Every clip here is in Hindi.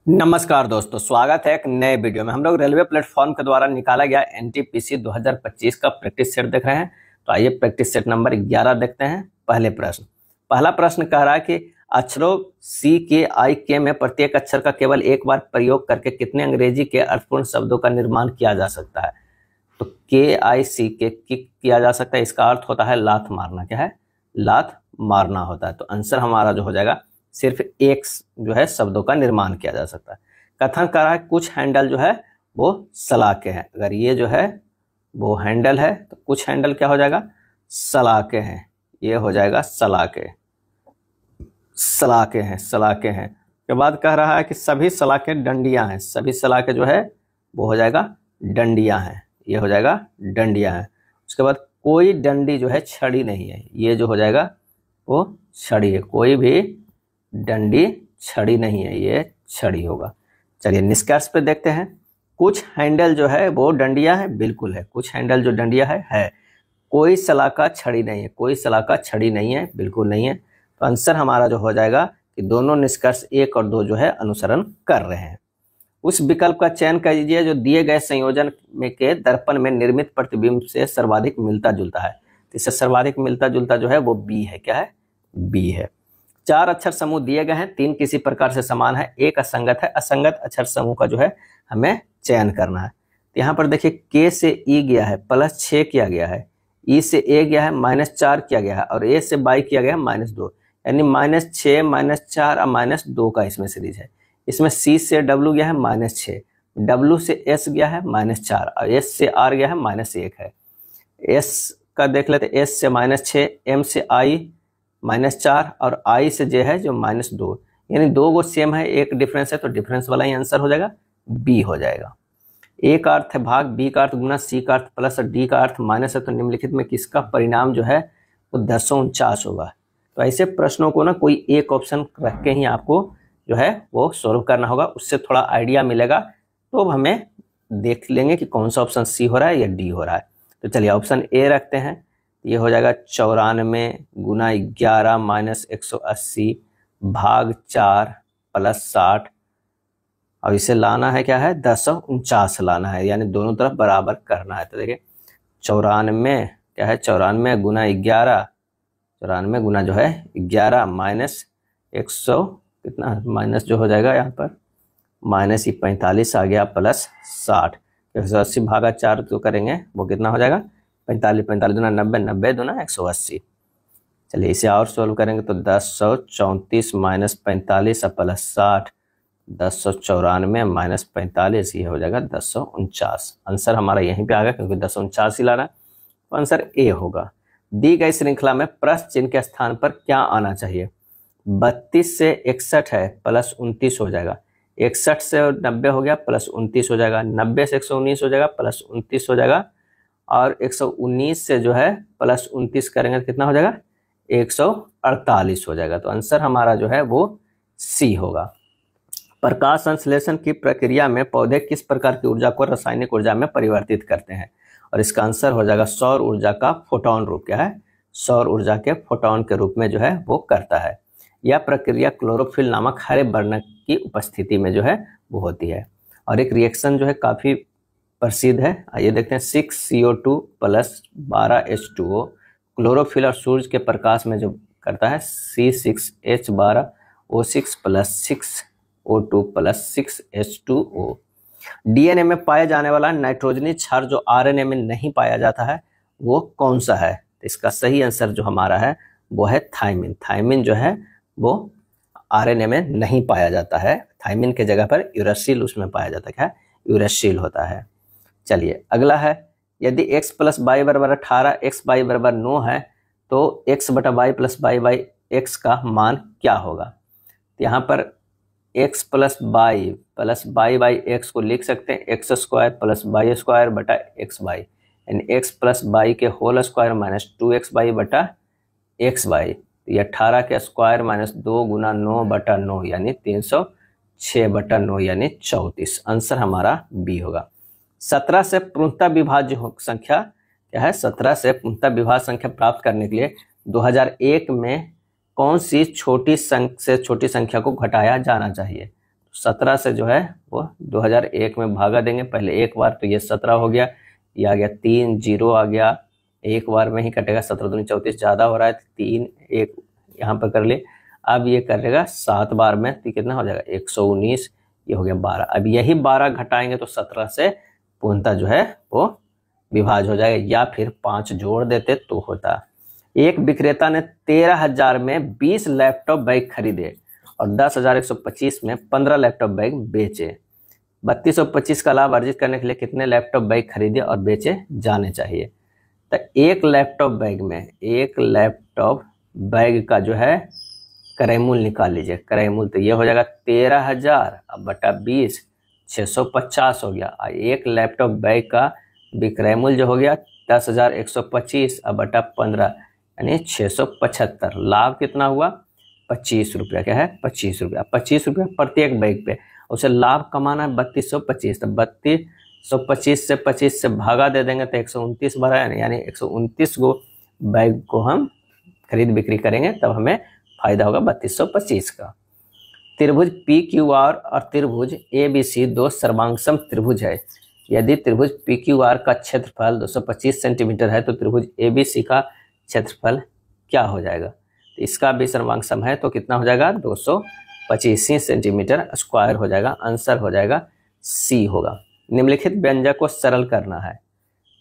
नमस्कार दोस्तों, स्वागत है एक नए वीडियो में। हम लोग रेलवे प्लेटफॉर्म के द्वारा निकाला गया एनटीपीसी 2025 का प्रैक्टिस सेट देख रहे हैं। तो आइए प्रैक्टिस सेट नंबर 11 देखते हैं। पहला प्रश्न कह रहा है कि अक्षरों सी के आई के में प्रत्येक अक्षर का केवल एक बार प्रयोग करके कितने अंग्रेजी के अर्थपूर्ण शब्दों का निर्माण किया जा सकता है। तो के आई सी के किक किया जा सकता है, इसका अर्थ होता है लात मारना। क्या है? लात मारना होता है। तो आंसर हमारा जो हो जाएगा सिर्फ एक जो है शब्दों का निर्माण किया जा सकता है। कथन कर रहा है कुछ हैंडल जो है वो सलाखे हैं। अगर ये जो है वो हैंडल है तो कुछ हैंडल क्या हो जाएगा? सलाखे हैं। ये हो जाएगा सलाखे, सलाखे हैं, सलाखे हैं। के बाद कह रहा है कि सभी सलाखे डंडियां हैं। सभी सलाखे जो है वो हो जाएगा डंडियां हैं। ये हो जाएगा डंडियां हैं। उसके बाद कोई डंडी जो है छड़ी नहीं है। ये जो हो जाएगा वो छड़ी है। कोई भी डंडी छड़ी नहीं है, ये छड़ी होगा। चलिए निष्कर्ष पे देखते हैं। कुछ हैंडल जो है वो डंडिया है, बिल्कुल है। कुछ हैंडल जो डंडिया है। कोई सलाका छड़ी नहीं है। कोई सलाका छड़ी नहीं है, बिल्कुल नहीं है। तो आंसर हमारा जो हो जाएगा कि दोनों निष्कर्ष 1 और 2 जो है अनुसरण कर रहे हैं। उस विकल्प का चयन कीजिए जो दिए गए संयोजन में के दर्पण में निर्मित प्रतिबिंब से सर्वाधिक मिलता जुलता है। तो इससे सर्वाधिक मिलता जुलता जो है वो बी है। क्या है? बी है। 4 अक्षर समूह दिए गए हैं, 3 किसी प्रकार से समान है, 1 असंगत है। असंगत अक्षर समूह का जो है हमें चयन करना है। तो यहाँ पर देखिए के से ई गया है +6 किया गया है, ई से ए गया है -4 किया गया है और ए से बाई किया गया है -2, यानी -6 -4 और -2 का इसमें सीरीज है। इसमें सी से डब्ल्यू गया है -6, डब्ल्यू से एस गया है -4 और एस से आर गया है -1 है। एस का देख लेते, एस से -6, एम से आई -4 और आई से जे है जो -2, यानी 2 गो सेम है, एक डिफरेंस है। तो डिफरेंस वाला ही आंसर हो जाएगा, बी हो जाएगा। ए का अर्थ है भाग, बी का अर्थ गुना, सी का अर्थ प्लस और डी का अर्थ माइनस है। तो निम्नलिखित में किसका परिणाम जो है वो 1049 होगा। तो ऐसे प्रश्नों को ना कोई एक ऑप्शन रख के ही आपको जो है वो सॉल्व करना होगा, उससे थोड़ा आइडिया मिलेगा। तो अब हमें देख लेंगे कि कौन सा ऑप्शन सी हो रहा है या डी हो रहा है। तो चलिए ऑप्शन ए रखते हैं। ये हो जाएगा 94 गुना 11 -180 भाग 4 +60। अब इसे लाना है क्या है? 1049 लाना है, यानी दोनों तरफ बराबर करना है। तो देखिए 94 क्या है? 94 गुना 11, 94 गुना जो है 11 -100 कितना माइनस जो हो जाएगा यहाँ पर -45 आ गया +60। 180 भागा 4 जो करेंगे वो कितना हो जाएगा? 45, 45 दूना 90, 90 दूना 180। चलिए इसे और सोल्व करेंगे तो 1034 -45 +60, 1094 -45, ये हो जाएगा 1049। आंसर हमारा यहीं पे आ गया क्योंकि 1049 ही लाना है। तो आंसर ए होगा। दी गई श्रृंखला में प्रश्न चिन्ह के स्थान पर क्या आना चाहिए? 32 से 61 है +29 हो जाएगा, 61 से 90 हो गया +29 हो जाएगा, 90 से 119 हो जाएगा +29 हो जाएगा और 119 से जो है +29 करेंगे तो कितना हो जाएगा? 148 हो जाएगा। तो आंसर हमारा जो है वो सी होगा। प्रकाश संश्लेषण की प्रक्रिया में पौधे किस प्रकार की ऊर्जा को रासायनिक ऊर्जा में परिवर्तित करते हैं? और इसका आंसर हो जाएगा सौर ऊर्जा का फोटोन रूप। क्या है? सौर ऊर्जा के फोटोन के रूप में जो है वो करता है। यह प्रक्रिया क्लोरोफिल नामक हरे वर्ण की उपस्थिति में जो है वो होती है। और एक रिएक्शन जो है काफी प्रसिद्ध है, आइए देखते हैं। 6CO2 + 12H2O क्लोरोफिल और सूर्य के प्रकाश में जो करता है C6H12O6 + 6O2 + 6H2O। डीएनए में पाया जाने वाला नाइट्रोजनी क्षार जो आरएनए में नहीं पाया जाता है वो कौन सा है? तो इसका सही आंसर जो हमारा है वो है थायमिन। थायमिन जो है वो आरएनए में नहीं पाया जाता है। थायमिन के जगह पर यूरासिल उसमें पाया जाता है। क्या? यूरासिल होता है। चलिए अगला है, यदि x + y = 18, x y = 9 है तो x बटा y + y बाई x का मान क्या होगा? तो यहाँ पर x + y बाई x को लिख सकते हैं x² + y² बटा xy, यानी x + y के होल स्क्वायर -2xy बटा xy। ये 18 के स्क्वायर -2 गुना 9 बटा 9 यानी 306 बटा 9 यानी 34। आंसर हमारा बी होगा। 17 से पूर्णतः विभाज्य संख्या क्या है? 17 से पूर्णतः विभाज्य संख्या प्राप्त करने के लिए 2001 में कौन सी छोटी से छोटी संख्या को घटाया जाना चाहिए? 17 से जो है वो 2001 में भागा देंगे पहले एक बार, तो ये 17 हो गया, ये आ गया 3 0 आ गया, एक बार में ही कटेगा, 17 दूनी 34 ज़्यादा हो रहा है, 3 1 यहाँ पर कर ले। अब ये करेगा 7 बार में, तो कितना हो जाएगा 119, ये हो गया 12। अब यही 12 घटाएंगे तो 17 से पूर्णतः जो है वो विभाज्य हो जाएगा, या फिर 5 जोड़ देते तो होता। एक विक्रेता ने 13,000 में 20 लैपटॉप बैग खरीदे और 10,125 में 15 लैपटॉप बैग बेचे। 3225 का लाभ अर्जित करने के लिए कितने लैपटॉप बैग खरीदे और बेचे जाने चाहिए। तो एक लैपटॉप बैग में, एक लैपटॉप बैग का जो है क्रय मूल्य निकाल लीजिए। क्रय मूल्य तो ये हो जाएगा 13,000 अब बटा 20, 650 हो गया। एक लैपटॉप बैग का विक्रय मूल्य जो हो गया 10,125 अब बटा 15 यानी 675। लाभ कितना हुआ 25 रुपया, क्या है 25 रुपया। 25 रुपया प्रत्येक बैग पे, उसे लाभ कमाना है 3225, तो 3225 से 25 से भागा दे देंगे तो 129 भरा, यानी 129 गो बैग को हम खरीद बिक्री करेंगे, तब हमें फायदा होगा 3225 का। त्रिभुज PQR और त्रिभुज ABC दो सर्वांगसम त्रिभुज है। यदि त्रिभुज PQR का क्षेत्रफल 225 सेंटीमीटर है तो त्रिभुज ABC का क्षेत्रफल क्या हो जाएगा। तो इसका भी सर्वांगसम है तो कितना हो जाएगा 225 सेंटीमीटर स्क्वायर हो जाएगा। आंसर हो जाएगा C होगा। निम्नलिखित व्यंजक को सरल करना है।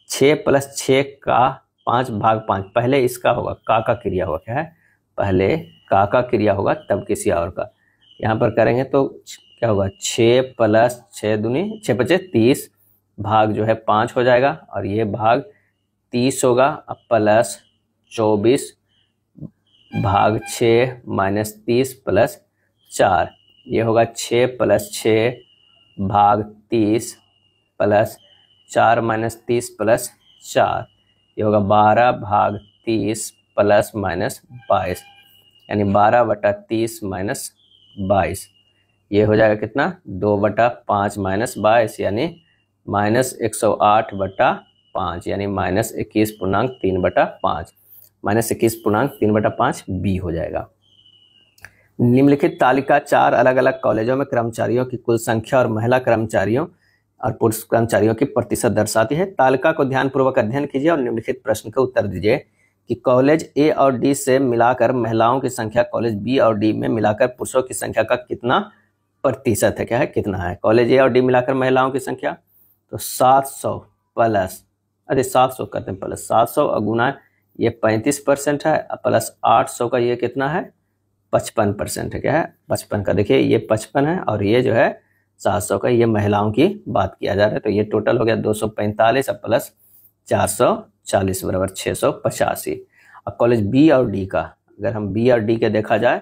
6 + 6 का 5/5, पहले इसका होगा का क्रिया होगा, क्या है पहले का क्रिया होगा तब किसी और का। यहाँ पर करेंगे तो क्या होगा 6 + 6 दूनी 6 × 5 = 30 भाग जो है 5 हो जाएगा और ये भाग 30 होगा। अब प्लस 24 भाग 6 - 30 + 4, ये होगा 6 + 6 भाग 30 + 4 - 30 + 4, ये होगा 12 भाग 30 ± 22, यानी 12/30 - 22, ये हो जाएगा कितना 2/5 - 22 यानी -108/5, यानी -21.3/5, -21.3/5 बी हो जाएगा। निम्नलिखित तालिका 4 अलग अलग कॉलेजों में कर्मचारियों की कुल संख्या और महिला कर्मचारियों और पुरुष कर्मचारियों की प्रतिशत दर्शाती है। तालिका को ध्यानपूर्वक अध्ययन कीजिए और निम्नलिखित प्रश्न का उत्तर दीजिए कि कॉलेज ए और डी से मिलाकर महिलाओं की संख्या कॉलेज बी और डी में मिलाकर पुरुषों की संख्या का कितना प्रतिशत है, क्या है कितना है। कॉलेज ए और डी मिलाकर महिलाओं की संख्या तो 700 प्लस 700 करते हैं प्लस 700 और गुना ये 35% है प्लस 800 का ये कितना है 55% है, क्या है 55 का। देखिए ये 55 है और ये जो है 700 का, ये महिलाओं की बात किया जा रहा है। तो ये टोटल हो गया 245 प्लस 440 बराबर 685। अब कॉलेज बी और डी का, अगर हम बी और डी के देखा जाए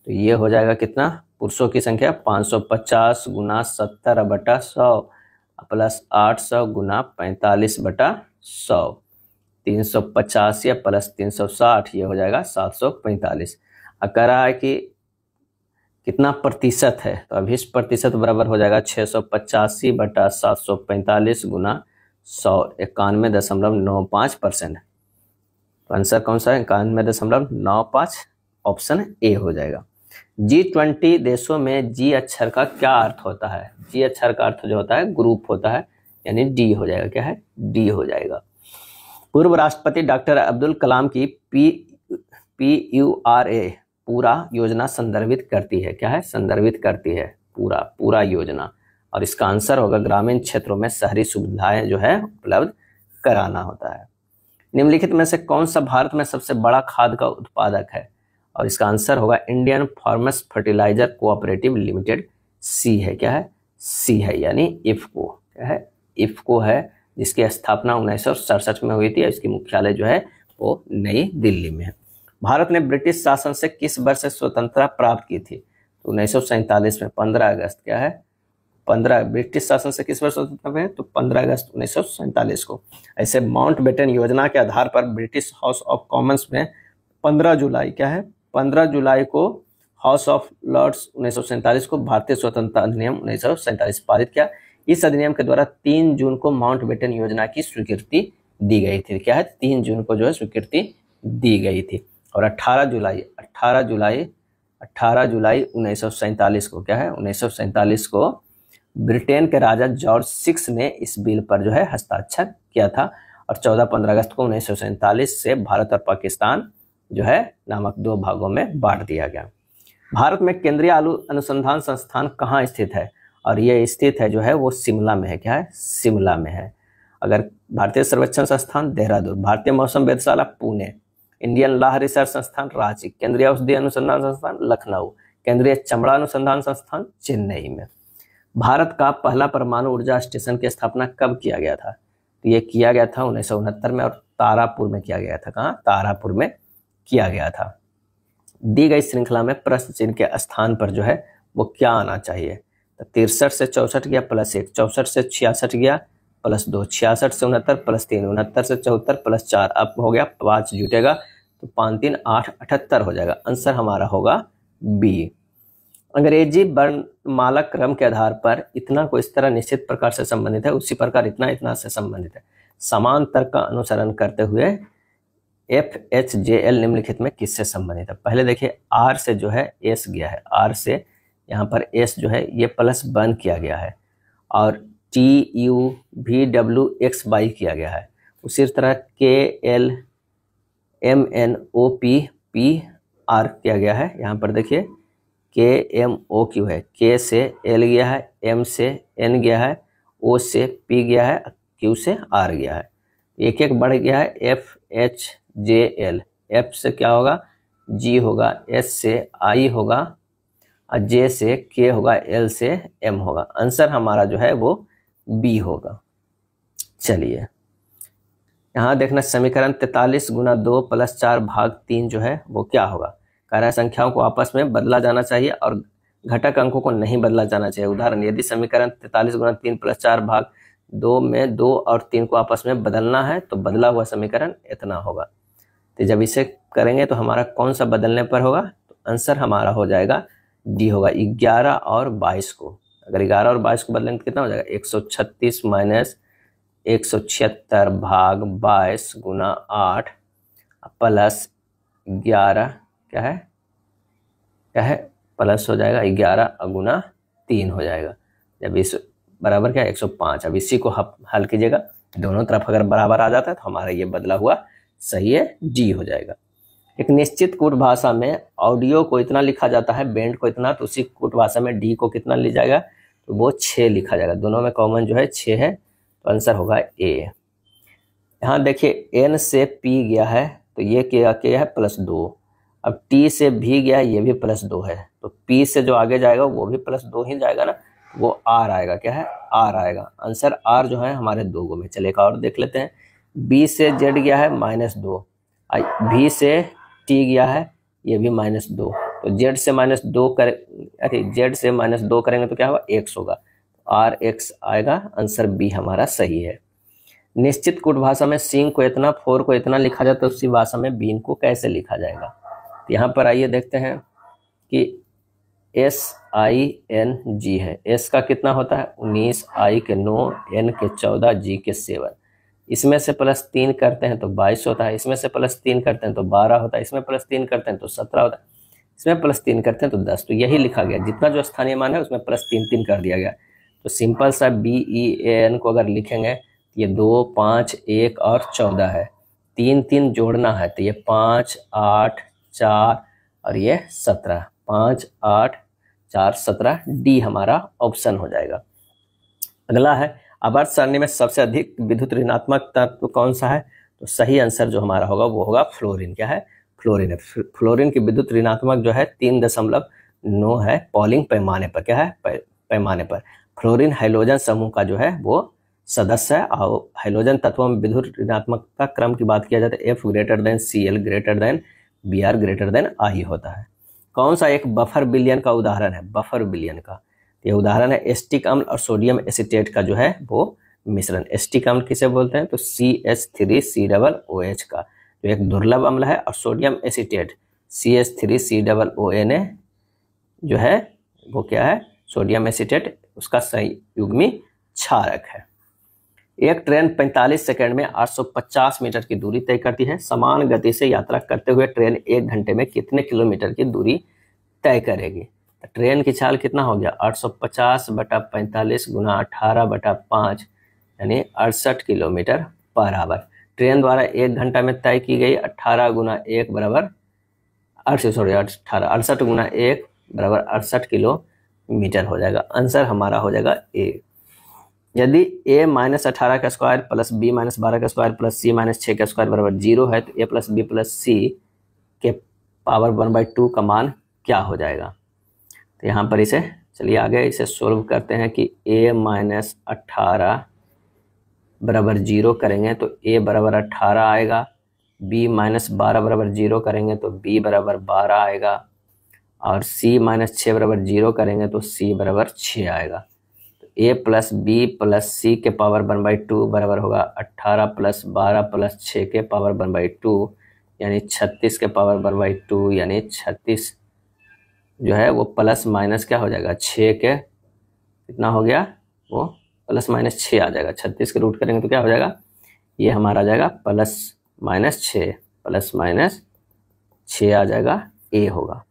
तो ये हो जाएगा कितना पुरुषों की संख्या 550 गुना 70/100 प्लस 800 गुना 45/100, 385 प्लस 360, ये हो जाएगा 745। अब कह रहा है कि कितना प्रतिशत है, तो अभी इस प्रतिशत बराबर हो जाएगा 685/745 गुना 191.95%। तो आंसर कौन सा है 91.95, ऑप्शन ए हो जाएगा। G20 देशों में जी अक्षर का क्या अर्थ होता है। जी अक्षर का अर्थ जो होता है ग्रुप होता है, यानी डी हो जाएगा, क्या है डी हो जाएगा। पूर्व राष्ट्रपति डॉक्टर अब्दुल कलाम की PURA पूरा योजना संदर्भित करती है, क्या है संदर्भित करती है पूरा योजना, और इसका आंसर होगा ग्रामीण क्षेत्रों में शहरी सुविधाएं जो है उपलब्ध कराना होता है। निम्नलिखित में से कौन सा भारत में सबसे बड़ा खाद का उत्पादक है, और इसका आंसर होगा Indian farmers fertiliser cooperative limited, C है, क्या है सी है, यानी इफ्को, क्या है इफ्को है, जिसकी स्थापना 1967 में हुई थी और इसकी मुख्यालय जो है वो नई दिल्ली में है। भारत ने ब्रिटिश शासन से किस वर्ष से स्वतंत्रता प्राप्त की थी, तो 1947 में 15 अगस्त, क्या है 15, ब्रिटिश शासन से किस वर्ष स्वतंत्रता हुए तो 15 अगस्त 1947 को। ऐसे माउंटबेटन योजना के आधार पर ब्रिटिश हाउस ऑफ कॉमन्स में 15 जुलाई, क्या है 15 जुलाई को हाउस ऑफ लॉर्ड्स 1947 को भारतीय स्वतंत्रता अधिनियम 1947 पारित किया। इस अधिनियम के द्वारा 3 जून को माउंटबेटन योजना की स्वीकृति दी गई थी, क्या है 3 जून को जो है स्वीकृति दी गई थी। और 18 18 जुलाई 1947 को, क्या है 1947 को ब्रिटेन के राजा जॉर्ज 6 ने इस बिल पर जो है हस्ताक्षर किया था और 14-15 अगस्त को 1947 से भारत और पाकिस्तान जो है नामक दो भागों में बांट दिया गया। भारत में केंद्रीय आलू अनुसंधान संस्थान कहाँ स्थित है? और ये स्थित है जो है वो शिमला में है। क्या है? शिमला में है। अगर भारतीय सर्वेक्षण संस्थान देहरादून, भारतीय मौसम वेधशाला पुणे, इंडियन लॉ रिसर्च संस्थान रांची, केंद्रीय औषधि अनुसंधान संस्थान लखनऊ, केंद्रीय चमड़ा अनुसंधान संस्थान चेन्नई में। भारत का पहला परमाणु ऊर्जा स्टेशन की स्थापना कब किया गया था? तो ये किया गया था 1969 में और तारापुर में किया गया था। कहाँ? तारापुर में किया गया था। दी गई श्रृंखला में प्रश्न चिन्ह के स्थान पर जो है वो क्या आना चाहिए? तो 63 से 64 गया +1, 64 से 66 गया +2, 66 से 69 +3, 69 से 74 +4, अब हो गया 5 जुटेगा तो 5 3 8 78 हो जाएगा। आंसर हमारा होगा बी। अंग्रेजी वर्णमाला क्रम के आधार पर इतना को इस तरह निश्चित प्रकार से संबंधित है, उसी प्रकार इतना इतना से संबंधित है। समान तर्क का अनुसरण करते हुए FHJL निम्नलिखित में किससे संबंधित है? पहले देखिए R से जो है S गया है, R से यहाँ पर S जो है ये +1 किया गया है और TUVWXY किया गया है। उसी तरह KLMNOPPR किया गया है। यहाँ पर देखिए KMOQ है, K से L गया है, M से N गया है, O से P गया है, Q से R गया है। एक एक बढ़ गया है FHJL, F से क्या होगा? G होगा, S से I होगा और J से K होगा, L से M होगा। आंसर हमारा जो है वो B होगा। चलिए यहाँ देखना समीकरण 43 × 2 + 4 भाग 3 जो है वो क्या होगा? कह रहा है संख्याओं को आपस में बदला जाना चाहिए और घटक अंकों को नहीं बदला जाना चाहिए। उदाहरण, यदि समीकरण 43 × 3 + 4 भाग 2 में 2 और 3 को आपस में बदलना है तो बदला हुआ समीकरण इतना होगा। तो जब इसे करेंगे तो हमारा कौन सा बदलने पर होगा? तो आंसर हमारा हो जाएगा डी होगा, 11 और 22 को। अगर 11 और 22 को बदलेंगे तो कितना हो जाएगा? 136 - 176 भाग 22 × 8 + 11 क्या है प्लस हो जाएगा 11 × 3 हो जाएगा। जब इस बराबर क्या है 105। अब इसी को हल कीजिएगा, दोनों तरफ अगर बराबर आ जाता है तो हमारा ये बदला हुआ सही है, डी हो जाएगा। एक निश्चित कूट भाषा में ऑडियो को इतना लिखा जाता है, बेंड को इतना, तो उसी कूट भाषा में डी को कितना लिया जाएगा? तो वो 6 लिखा जाएगा। दोनों में कॉमन जो है 6 है, तो आंसर होगा ए। यहाँ देखिए एन से पी गया है तो ये क्या है +2। अब टी से भी गया है, ये भी +2 है, तो पी से जो आगे जाएगा वो भी +2 ही जाएगा ना, वो आर आएगा। क्या है? आर आएगा। आंसर आर जो है हमारे 2 गो में। चलिए एक और देख लेते हैं। बी से जेड गया है -2, भी से टी गया है, ये भी -2, तो जेड से -2 कर जेड से -2 करेंगे तो क्या होगा? x होगा, आर एक्स आएगा। आंसर बी हमारा सही है। निश्चित कूट भाषा में सिंह को इतना, 4 को इतना लिखा जाता है, उसी भाषा में बीन को कैसे लिखा जाएगा? तो यहाँ पर आइए देखते हैं कि SING है, S का कितना होता है 19, I के 9, N के 14, G के 7। इसमें से +3 करते हैं तो 22 होता है, इसमें से +3 करते हैं तो 12 होता है, इसमें +3 करते हैं तो 17 होता है, इसमें +3 करते हैं तो 10। तो यही लिखा गया, जितना जो स्थानीय मान है उसमें +3 कर दिया गया। तो सिंपल सा BEAN को अगर लिखेंगे, ये 2, 5, 1 और 14 है, 3 3 जोड़ना है तो ये 5, 8, 4 और ये 17, 5, 8, 4, 17, डी हमारा ऑप्शन हो जाएगा। अगला है आवर्त सारणी में सबसे अधिक विद्युत ऋणात्मक तत्व कौन सा है? तो सही आंसर जो हमारा होगा वो होगा फ्लोरीन। क्या है? फ्लोरीन है। फ्लोरीन की विद्युत ऋणात्मक जो है 3.9 है पॉलिंग पैमाने पर। क्या है? पैमाने पर। फ्लोरीन हाइड्रोजन समूह का जो है वो सदस्य है और हाइड्रोजन तत्वों में विद्युत ऋणात्मकता क्रम की बात किया जाता है F > Cl > Br > I होता है। कौन सा एक बफर विलयन का उदाहरण है? बफर विलयन का ये उदाहरण है एसिटिक अम्ल और सोडियम एसीटेट का जो है वो मिश्रण। एसिटिक अम्ल किसे बोलते हैं? तो CH3COOH का, जो एक दुर्लभ अम्ल है, और सोडियम एसीटेट CH3COONA जो है वो क्या है? सोडियम एसीटेट, उसका संयुग्मी क्षारक है। एक ट्रेन 45 सेकंड में 850 मीटर की दूरी तय करती है। समान गति से यात्रा करते हुए ट्रेन 1 घंटे में कितने किलोमीटर की दूरी तय करेगी। तो ट्रेन की चाल कितना हो गया 850/45 गुना 18/5 यानी 68 किलोमीटर पर आवर। ट्रेन द्वारा 1 घंटा में तय की गई 18 गुना 1 बराबर 68 गुना 1 बराबर 68 किलोमीटर हो जाएगा। आंसर हमारा हो जाएगा ए। यदि a माइनस 18 का स्क्वायर प्लस b माइनस 12 का स्क्वायर प्लस c माइनस 6 का स्क्वायर बराबर 0 है तो a plus b plus c के पावर 1/2 का मान क्या हो जाएगा। तो यहाँ पर इसे चलिए आगे इसे सोल्व करते हैं कि a माइनस 18 बराबर 0 करेंगे तो a बराबर 18 आएगा, b माइनस 12 बराबर 0 करेंगे तो b बराबर 12 आएगा और c माइनस 6 बराबर 0 करेंगे तो c बराबर 6 आएगा। तो a plus b plus c के पावर 1/2 बराबर होगा 18 प्लस 12 प्लस 6 के पावर 1/2 यानी 36 के पावर 1/2 यानी 36 जो है वो प्लस माइनस क्या हो जाएगा 6 के कितना हो गया वो प्लस माइनस 6 आ जाएगा। 36 के रूट करेंगे तो क्या हो जाएगा ये हमारा आ जाएगा प्लस माइनस 6 आ जाएगा, ए होगा।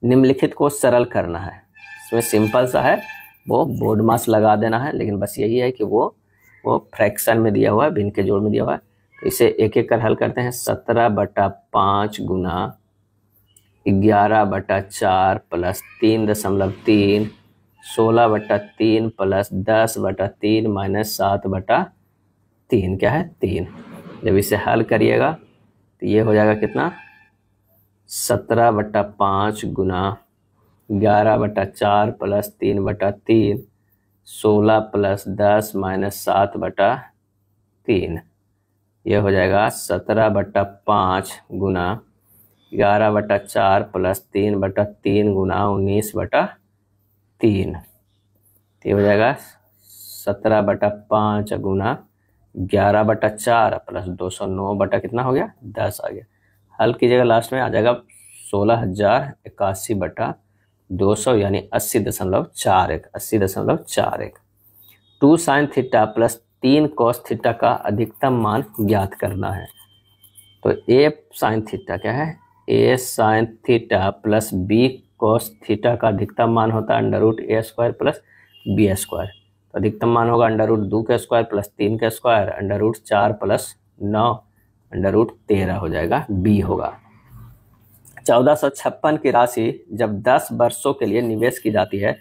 निम्नलिखित को सरल करना है, इसमें सिंपल सा है, वो बोर्ड मास लगा देना है, लेकिन बस यही है कि वो फ्रैक्शन में दिया हुआ है, भिन्न के जोड़ में दिया हुआ है। तो इसे एक एक कर हल करते हैं। 17/5 गुना 11/4 प्लस 3.3 16/3 प्लस 10/3 माइनस 7/3 क्या है 3। जब इसे हल करिएगा तो ये हो जाएगा कितना 17/5 गुना 11/4 प्लस 3/3 16 प्लस 10 माइनस 7/3 ये हो जाएगा 17/5 गुना 11/4 प्लस 3/3 गुना 19/3 ये हो जाएगा 17/5 गुना 11/4 प्लस 209 बटा कितना हो गया 10 आ गया। हल कीजिएगा लास्ट में आ जाएगा 16,081/200 यानी 80.41। 2 sine theta plus 3 cos theta का अधिकतम मान ज्ञात करना है। तो a साइन थीटा क्या है a sine theta plus b cos theta का अधिकतम मान होता है √a² प्लस b²। तो अधिकतम मान होगा √2 का स्क्वायर प्लस 3 का स्क्वायर √4 प्लस 9 √13 हो जाएगा, b होगा। 1456 की राशि जब 10 वर्षों के लिए निवेश की जाती है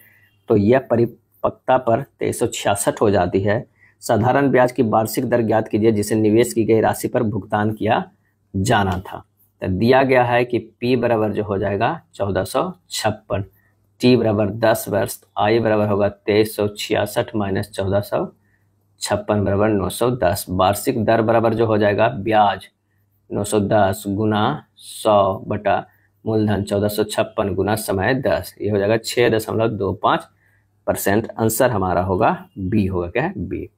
तो यह परिपक्वता पर 2366 हो जाती है। साधारण ब्याज की वार्षिक दर ज्ञात कीजिए जिसे निवेश की गई राशि पर भुगतान किया जाना था। तो दिया गया है कि P बराबर जो हो जाएगा 1456, T बराबर 10 वर्ष, I बराबर होगा 2366 माइनस 1456 बराबर 910। वार्षिक दर बराबर जो हो जाएगा ब्याज 910 गुना 100 बटा मूलधन 1456 गुना समय 10 ये हो जाएगा 6.25%। आंसर हमारा होगा बी होगा, क्या है बी।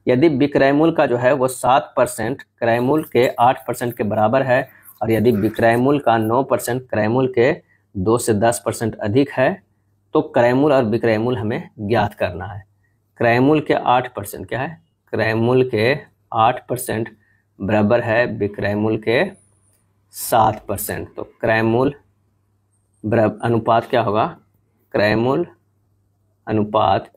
यदि विक्रय मूल्य का जो है वो 7% क्रय मूल्य के 8% के बराबर है और यदि विक्रय मूल्य का 9% क्रय मूल्य के 2 से 10% अधिक है तो क्रय मूल्य और विक्रय मूल्य हमें ज्ञात करना है। क्रय मूल्य के 8% क्या है क्रय मूल्य के 8% बराबर है विक्रय मूल्य के 7%। तो क्रय मूल्य अनुपात क्या होगा क्रय मूल्य अनुपात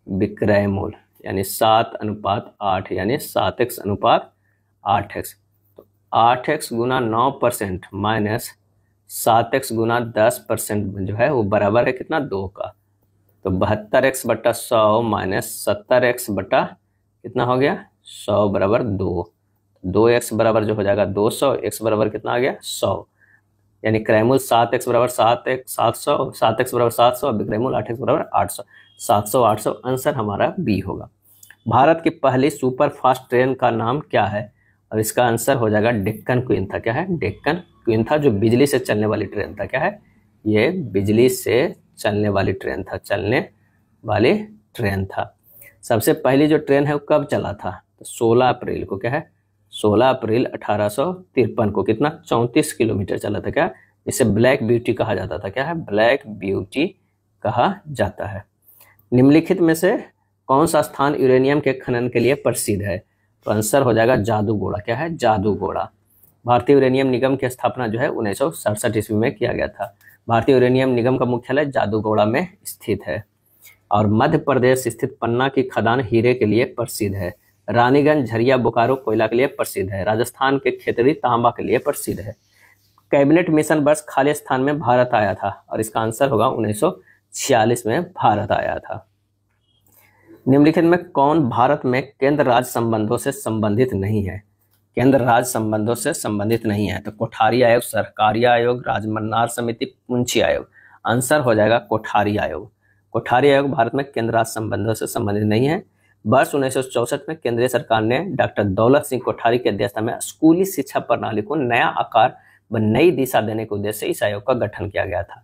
विक्रय मूल्य यानी 7:8 यानी 7x/8x। तो 8x गुना 9% माइनस 7x गुना 10% जो है वो बराबर है कितना 2 का। तो 72x/100 माइनस 70x बटा कितना हो गया 100 बराबर 2। 2x बराबर जो हो जाएगा 200, x बराबर कितना आ गया 100 यानी क्रय मूल्य 7x बराबर 700, 7x बराबर 700 और विक्रय मूल्य 8x बराबर 800, 700 आंसर हमारा बी होगा। भारत की पहली सुपर फास्ट ट्रेन का नाम क्या है और इसका आंसर हो जाएगा डेक्कन क्वीन था। क्या है डेक्कन क्वीन था जो बिजली से चलने वाली ट्रेन था। क्या है ये बिजली से चलने वाली ट्रेन था, सबसे पहली जो ट्रेन है वो कब चला था तो 16 अप्रैल को। क्या है 16 अप्रैल 1853 को कितना 34 किलोमीटर चला था। क्या इसे ब्लैक ब्यूटी कहा जाता था। क्या है ब्लैक ब्यूटी कहा जाता है। निम्नलिखित में से कौन सा स्थान यूरेनियम के खनन के लिए प्रसिद्ध है तो आंसर हो जाएगा जादूगोड़ा। क्या है जादूगोड़ा। भारतीय यूरेनियम निगम की स्थापना जो है 1967 ईस्वी में किया गया था। भारतीय यूरेनियम निगम का मुख्यालय जादूगोड़ा में स्थित है। और मध्य प्रदेश स्थित पन्ना की खदान हीरे के लिए प्रसिद्ध है। रानीगंज झरिया बोकारो कोयला के लिए प्रसिद्ध है। राजस्थान के खेतड़ी तांबा के लिए प्रसिद्ध है। कैबिनेट मिशन वर्ष खाली स्थान में भारत आया था, और इसका आंसर होगा 1946 में भारत आया था। निम्नलिखित में कौन भारत में केंद्र राज्य संबंधों से संबंधित नहीं है? केंद्र राज्य संबंधों से संबंधित नहीं है तो कोठारी आयोग, सरकारी आयोग, राजमन्नार समिति, पुंछी आयोग। आंसर हो जाएगा कोठारी आयोग। कोठारी आयोग भारत में केंद्र राज्य संबंधों से संबंधित नहीं है। वर्ष 1964 में केंद्रीय सरकार ने डॉक्टर दौलत सिंह कोठारी की अध्यक्षता में स्कूली शिक्षा प्रणाली को नया आकार व नई दिशा देने के उद्देश्य से इस आयोग का गठन किया गया था।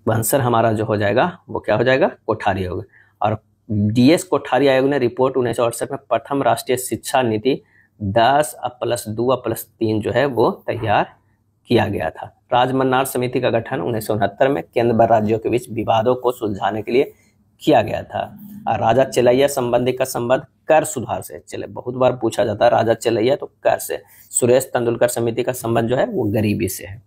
आंसर हमारा जो हो जाएगा वो क्या हो जाएगा? कोठारी आयोग। और डीएस कोठारी आयोग ने रिपोर्ट 1968 में प्रथम राष्ट्रीय शिक्षा नीति 10+2+3 जो है वो तैयार किया गया था। राजमन्नार समिति का गठन 1969 में केंद्र व राज्यों के बीच विवादों को सुलझाने के लिए किया गया था। और राजा चेलैया संबंधी का संबंध कर सुधार से, चले बहुत बार पूछा जाता है राजा चेलैया तो कर से। सुरेश तेंदुलकर समिति का संबंध जो है वो गरीबी से है।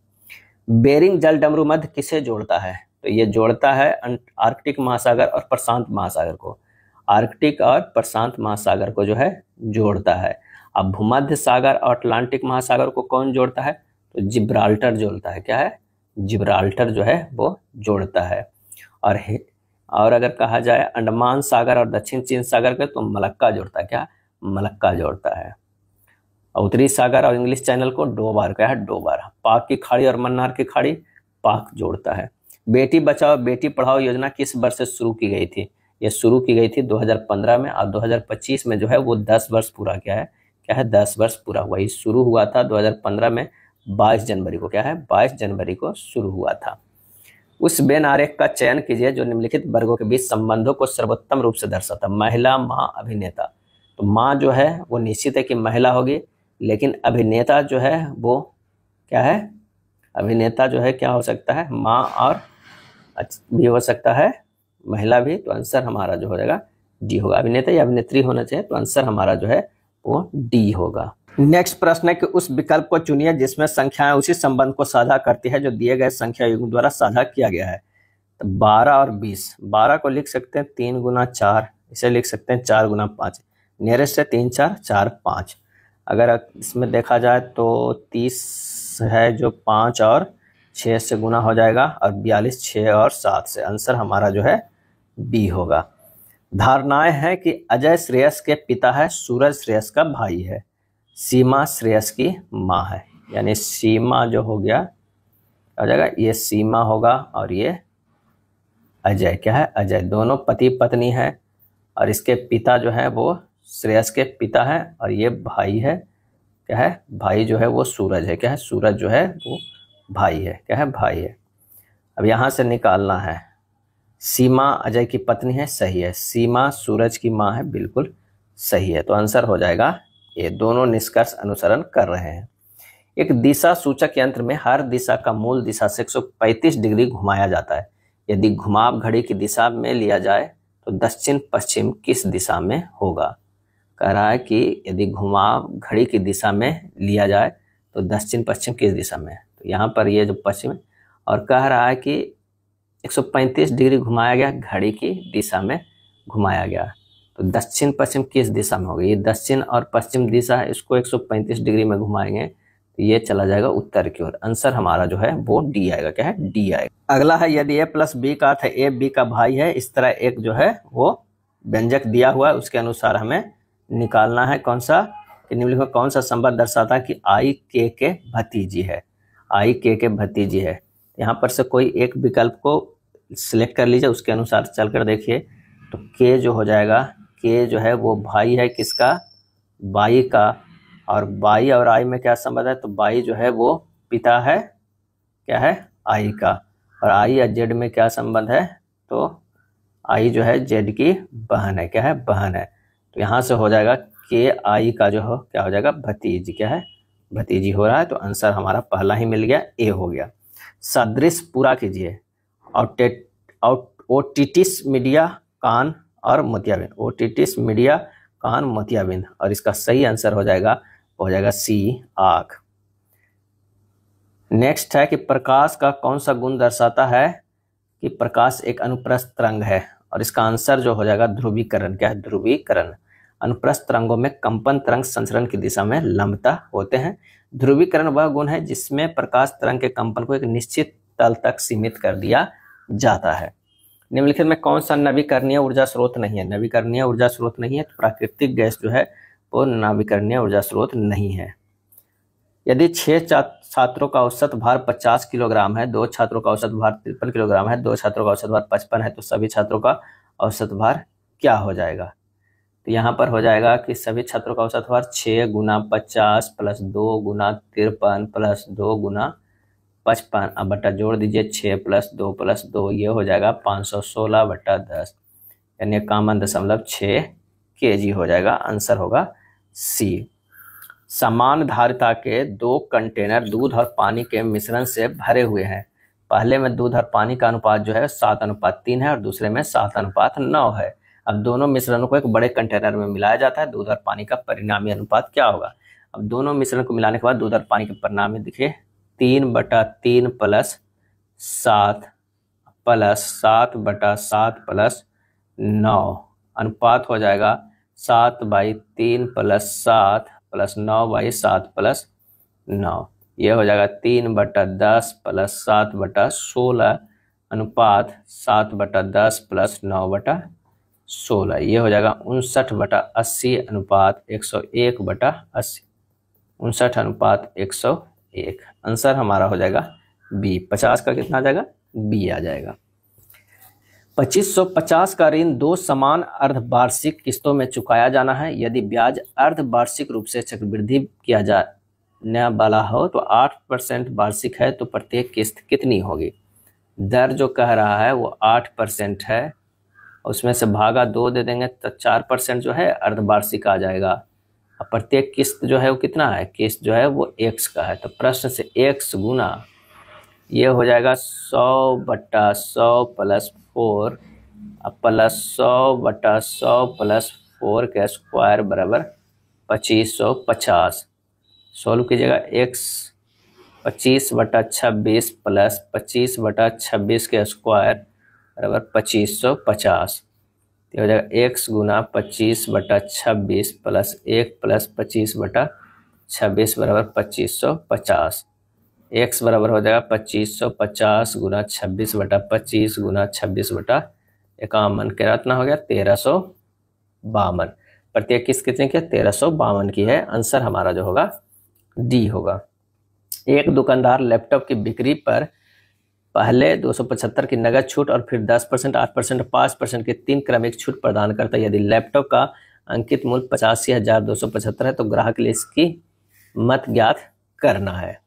बेरिंग जल डमरू मध्य किसे जोड़ता है? तो ये जोड़ता है आर्कटिक महासागर और प्रशांत महासागर को। आर्कटिक और प्रशांत महासागर को जो है जोड़ता है। अब भूमध्य सागर और अटलांटिक महासागर को कौन जोड़ता है? तो जिब्राल्टर जोड़ता है। क्या है? जिब्राल्टर जो है वो जोड़ता है। और अगर कहा जाए अंडमान सागर और दक्षिण चीन सागर के तो मलक्का जोड़ता है। क्या? मलक्का जोड़ता है। उत्तरी सागर और इंग्लिश चैनल को डोबार, क्या है? डोबार। पाक की खाड़ी और मन्नार की खाड़ी पाक जोड़ता है। बेटी बचाओ बेटी पढ़ाओ योजना किस वर्ष से शुरू की गई थी? ये शुरू की गई थी 2015 में, और 2025 में जो है वो 10 वर्ष पूरा किया है। क्या है? 10 वर्ष पूरा हुआ। ये शुरू हुआ था 2015 में 22 जनवरी को। क्या है? 22 जनवरी को शुरू हुआ था। उस वेन आरेख का चयन कीजिए जो निम्नलिखित वर्गों के बीच संबंधों को सर्वोत्तम रूप से दर्शाता। महिला, माँ, अभिनेता। तो माँ जो है वो निश्चित है कि महिला होगी, लेकिन अभिनेता जो है वो क्या है? अभिनेता जो है क्या हो सकता है? माँ और भी हो सकता है, महिला भी। तो आंसर हमारा जो हो जाएगा डी होगा। अभिनेता या अभिनेत्री होना चाहिए, तो आंसर हमारा जो है वो डी होगा। नेक्स्ट प्रश्न है कि उस विकल्प को चुनिए जिसमें संख्याएं उसी संबंध को साझा करती है जो दिए गए संख्या युग्म द्वारा साझा किया गया है। तो 12 और 20। 12 को लिख सकते हैं 3 गुना 4, इसे लिख सकते हैं 4 गुना 5। नियरेस्ट है 3 4 4 5। अगर इसमें देखा जाए तो 30 है जो 5 और 6 से गुना हो जाएगा, और 42 6 और 7 से। आंसर हमारा जो है बी होगा। धारणाएं हैं कि अजय श्रेयस के पिता है, सूरज श्रेयस का भाई है, सीमा श्रेयस की माँ है। यानी सीमा जो हो गया हो जाएगा, ये सीमा होगा और ये अजय। क्या है? अजय। दोनों पति पत्नी है, और इसके पिता जो है वो श्रेयस के पिता है, और ये भाई है। क्या है? भाई जो है वो सूरज है। क्या है? सूरज जो है वो भाई है। क्या है? भाई है। अब यहाँ से निकालना है। सीमा अजय की पत्नी है, सही है। सीमा सूरज की माँ है, बिल्कुल सही है। तो आंसर हो जाएगा ये। दोनों निष्कर्ष अनुसरण कर रहे हैं। एक दिशा सूचक यंत्र में हर दिशा का मूल दिशा से 135 डिग्री घुमाया जाता है। यदि घुमाव घड़ी की दिशा में लिया जाए तो दक्षिण पश्चिम किस दिशा में होगा? कह रहा है कि यदि घुमाव घड़ी की दिशा में लिया जाए तो दक्षिण पश्चिम किस दिशा में? तो यहाँ पर ये जो पश्चिम, और कह रहा है कि 135 डिग्री घुमाया गया, घड़ी की दिशा में घुमाया गया, तो दक्षिण पश्चिम किस दिशा में होगी? ये दक्षिण और पश्चिम दिशा है, इसको 135 डिग्री में घुमाएंगे तो ये चला जाएगा उत्तर की ओर। आंसर हमारा जो है वो डी आएगा। क्या है? डी आएगा। अगला है यदि ए प्लस बी का अर्थ ए बी का भाई है, इस तरह एक जो है वो व्यंजक दिया हुआ है, उसके अनुसार हमें निकालना है कौन सा, कि निम्नलिखित में कौन सा संबंध दर्शाता है कि आई के भतीजी है। आई के भतीजी है। यहाँ पर से कोई एक विकल्प को सिलेक्ट कर लीजिए, उसके अनुसार चलकर देखिए। तो के जो हो जाएगा, के जो है वो भाई है किसका? बाई का। और बाई और आई में क्या संबंध है? तो बाई जो है वो पिता है, क्या है? आई का। और आई या जेड में क्या संबंध है? तो आई जो है जेड की बहन है। क्या है? बहन है। तो यहाँ से हो जाएगा के आई का जो हो क्या हो जाएगा? भतीजी। क्या है? भतीजी हो रहा है। तो आंसर हमारा पहला ही मिल गया, ए हो गया। सदृश पूरा कीजिए। ओटिटिस मीडिया कान और मोतियाबिंद। ओटिटिस मीडिया कान मोतियाबिंद, और इसका सही आंसर हो जाएगा सी आँख। नेक्स्ट है कि प्रकाश का कौन सा गुण दर्शाता है कि प्रकाश एक अनुप्रस्थ तरंग है, और इसका आंसर जो हो जाएगा ध्रुवीकरण। क्या है? ध्रुवीकरण। अनुप्रस्थ तरंगों में कंपन तरंग संचरण की दिशा में लंबता होते हैं। ध्रुवीकरण वह गुण है जिसमें प्रकाश तरंग के कंपन को एक निश्चित तल तक सीमित कर दिया जाता है। निम्नलिखित में कौन सा नवीकरणीय ऊर्जा स्रोत नहीं है? नवीकरणीय ऊर्जा स्रोत नहीं है तो प्राकृतिक गैस जो है वो नवीकरणीय ऊर्जा स्रोत नहीं है। यदि 6 छात्रों का औसत भार 50 किलोग्राम है, 2 छात्रों का औसत भार 53 किलोग्राम है, 2 छात्रों का औसत भार 55 है, तो सभी छात्रों का औसत भार क्या हो जाएगा? तो यहाँ पर हो जाएगा कि सभी छात्रों का औसत भार 6 गुना 50 प्लस 2 गुना 53 प्लस 2 गुना 55, अब बटा जोड़ दीजिए 6 प्लस 2, ये हो जाएगा 516 बटा 10, यानी 51.6 kg हो जाएगा। आंसर होगा सी। समान धारिता के 2 कंटेनर दूध और पानी के मिश्रण से भरे हुए हैं। पहले में दूध और पानी का अनुपात जो है 7:3 है और दूसरे में 7:9 है। अब दोनों मिश्रणों को एक बड़े कंटेनर में मिलाया जाता है। दूध और पानी का परिणामी अनुपात क्या होगा? अब दोनों मिश्रण को मिलाने के बाद दूध और पानी के परिणामी देखिए 3/3 प्लस 7 प्लस 7/7 प्लस 9, अनुपात हो जाएगा 7/3 प्लस 7 प्लस 9/7 प्लस 9, यह हो जाएगा 3/10 प्लस 7/16, अनुपात 7/10 प्लस 9/16, यह हो जाएगा 59/80, अनुपात 101/80, 59 अनुपात 101। आंसर हमारा हो जाएगा बी। 50 का कितना आ जाएगा? बी आ जाएगा। 2550 का ऋण 2 समान अर्धवार्षिक किस्तों में चुकाया जाना है। यदि ब्याज अर्धवार्षिक रूप से चक्रवृद्धि किया जाने वाला हो तो 8% वार्षिक है, तो प्रत्येक किस्त कितनी होगी? दर जो कह रहा है वो 8% है, उसमें से भागा 2 दे देंगे तो 4% जो है अर्धवार्षिक आ जाएगा। अब प्रत्येक किस्त जो है वो कितना है? किस्त जो है वो x का है, तो प्रश्न से x गुना ये हो जाएगा 100/100 प्लस 4 प्लस 100/100 प्लस 4 के स्क्वायर बराबर 2550। सोल्व कीजिएगा। x 25/26 प्लस 25/26 के स्क्वायर बराबर 2550, तो हो जाएगा x गुना 25/26 प्लस 1 प्लस 25/26 बराबर 2550। x बराबर हो जाएगा 2550 गुना 26/25 गुना 26/51 के रत्ना हो गया 1352। प्रत्येक किस्त कितने की? 1352 की है। आंसर हमारा जो होगा डी होगा। एक दुकानदार लैपटॉप की बिक्री पर पहले 275 की नगद छूट और फिर 10%, 8% और 5% की 3 क्रमिक छूट प्रदान करता है। यदि लैपटॉप का अंकित मूल्य 85,275 है तो ग्राहक के लिए इसकी मत ज्ञात करना है।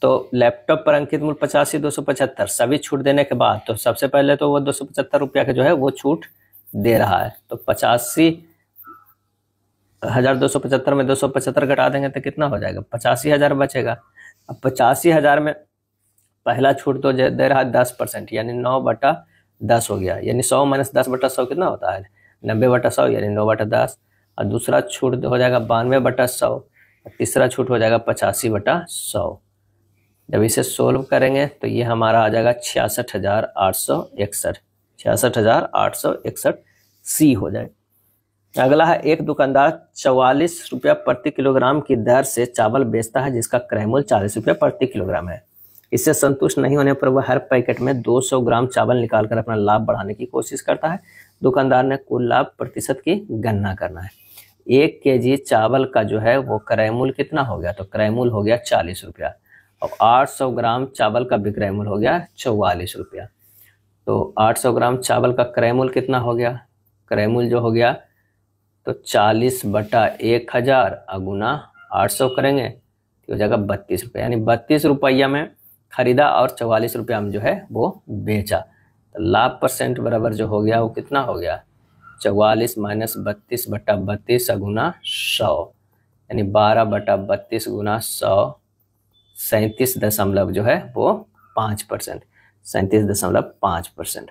तो लैपटॉप पर अंकित मूल्य 85,275, सभी छूट देने के बाद तो सबसे पहले तो वो 275 रुपया के जो है वो छूट दे रहा है, तो 85,275 में 275 घटा देंगे तो कितना हो जाएगा? 85,000 बचेगा। अब 85,000 में पहला छूट तो दे रहा है 10%, यानी 9/10 हो गया, यानी 100 माइनस 10/100 कितना होता है? 90/100, यानी 9/10। और दूसरा छूट हो जाएगा 92/100, और तीसरा छूट हो जाएगा 85/100। जब इसे सोल्व करेंगे तो ये हमारा आ जाएगा 66,861, 66,861 सी हो जाए। अगला है एक दुकानदार 44 रुपया प्रति किलोग्राम की दर से चावल बेचता है जिसका क्रय मूल्य 40 रुपया प्रति किलोग्राम है। इससे संतुष्ट नहीं होने पर वह हर पैकेट में 200 ग्राम चावल निकालकर अपना लाभ बढ़ाने की कोशिश करता है। दुकानदार ने कुल लाभ प्रतिशत की गणना करना है। 1 kg चावल का जो है वो क्रय मूल्य कितना हो गया? तो क्रय मूल्य हो गया 40 रुपया, और 800 ग्राम चावल का विक्रय मूल्य हो गया 44 रुपया। तो 800 ग्राम चावल का क्रय मूल्य कितना हो गया? क्रय मूल्य जो हो गया तो 40/1000 गुना 800 करेंगे तो हो जाएगा 32 रुपये, यानी 32 रुपया में खरीदा और 44 रुपया में जो है वो बेचा। तो लाभ परसेंट बराबर जो हो गया वो कितना हो गया? 44 माइनस 32/32 गुना 100, यानी 12/32 गुना 100, 37 जो है वो 5%, 37.5%।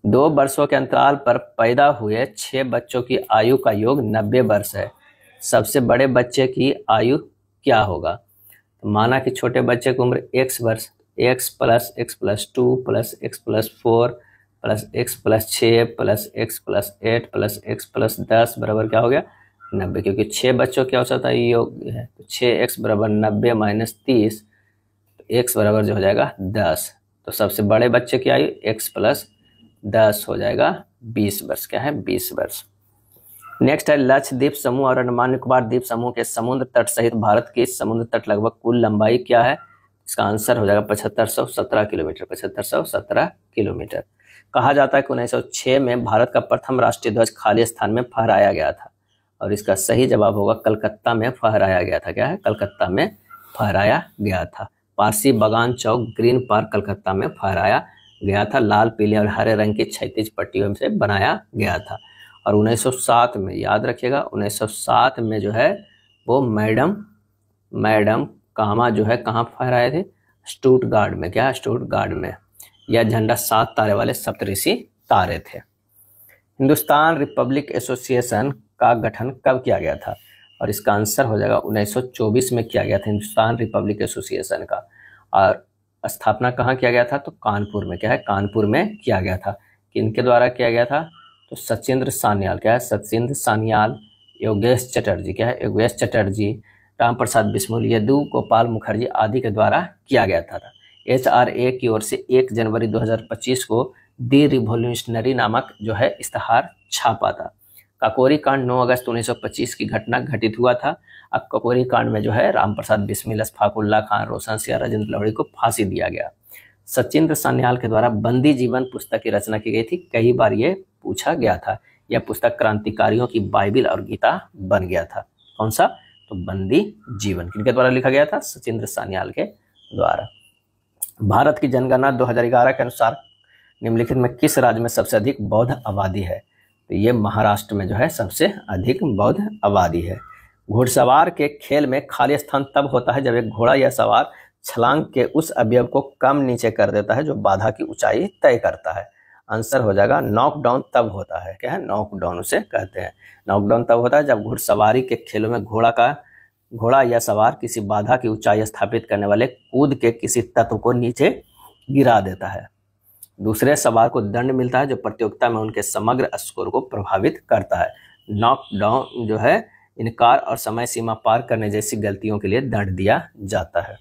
2 वर्षों के अंतराल पर पैदा हुए 6 बच्चों की आयु का योग 90 वर्ष है। सबसे बड़े बच्चे की आयु क्या होगा? तो माना कि छोटे बच्चे की उम्र x वर्ष, x+x+2 plus x+4 plus x+6 plus x+8 plus x+10 बराबर क्या हो गया 90, क्योंकि 6 बच्चों की औसत आयु है तो 6x बराबर 90 माइनस 30, तो x बराबर जो हो जाएगा 10। तो सबसे बड़े बच्चे की आयु x+10 हो जाएगा 20 वर्ष, क्या है 20 वर्ष। नेक्स्ट है लक्षद्वीप समूह और अंडमान निकोबार द्वीप समूह के समुद्र तट सहित भारत की समुद्र तट लगभग कुल लंबाई क्या है? इसका आंसर हो जाएगा 7517 किलोमीटर, 7517 किलोमीटर। कहा जाता है कि 1906 में भारत का प्रथम राष्ट्रीय ध्वज खाली स्थान में फहराया गया था, और इसका सही जवाब होगा कलकत्ता में फहराया गया था। क्या है? कलकत्ता में फहराया गया था। पारसी बागान चौक ग्रीन पार्क कलकत्ता में फहराया गया था। लाल, पीले और हरे रंग की क्षैतिज पट्टियों से बनाया गया था। और 1907 में, याद रखिएगा, 1907 में जो है वो मैडम कामा जो है कहाँ फहराए थे? स्टुटगार्ड में। क्या? स्टुटगार्ड में। यह झंडा 7 तारे वाले सप्तऋषि तारे थे। हिंदुस्तान रिपब्लिक एसोसिएशन का गठन कब किया गया था? और इसका आंसर हो जाएगा 1924 में किया गया था हिंदुस्तान रिपब्लिक एसोसिएशन का। और स्थापना कहाँ किया गया था? तो कानपुर में। क्या है? कानपुर में किया गया था। किनके द्वारा किया गया था? तो सचिंद्र सान्याल। क्या है? सचिंद्र सान्याल, योगेश चटर्जी। क्या है? योगेश चटर्जी, राम प्रसाद बिस्मिल, यदु गोपाल मुखर्जी आदि के द्वारा किया गया था। HRA की ओर से 1 जनवरी 2025 को दी रिवोल्यूशनरी नामक जो है इश्तहार छापा था। काकोरी कांड 9 अगस्त 1925 की घटना घटित हुआ था। अब काकोरी कांड में जो है राम प्रसाद बिस्मिल, अशफाकुल्ला खान, रोशन सिंह, राजेंद्र लोहड़ी को फांसी दिया गया। सचिंद्र सान्याल के द्वारा बंदी जीवन पुस्तक की रचना की गई थी। कई बार ये पूछा गया था। यह पुस्तक क्रांतिकारियों की बाइबिल और गीता बन गया था। कौन सा? तो बंदी जीवन। किनके द्वारा लिखा गया था? सचिंद्र सान्याल के द्वारा। भारत की जनगणना 2011 के अनुसार निम्नलिखित में किस राज्य में सबसे अधिक बौद्ध आबादी है? तो ये महाराष्ट्र में जो है सबसे अधिक बौद्ध आबादी है। घुड़सवार के खेल में खाली स्थान तब होता है जब एक घोड़ा या सवार छलांग के उस अवयव को कम नीचे कर देता है जो बाधा की ऊंचाई तय करता है। आंसर हो जाएगा नॉकडाउन तब होता है। क्या है? नॉकडाउन उसे कहते हैं। नॉकडाउन तब होता है जब घुड़सवारी के खेलों में घोड़ा या सवार किसी बाधा की ऊंचाई स्थापित करने वाले कूद के किसी तत्व को नीचे गिरा देता है। दूसरे सवार को दंड मिलता है जो प्रतियोगिता में उनके समग्र स्कोर को प्रभावित करता है। नॉकडाउन जो है इनकार और समय सीमा पार करने जैसी गलतियों के लिए दंड दिया जाता है।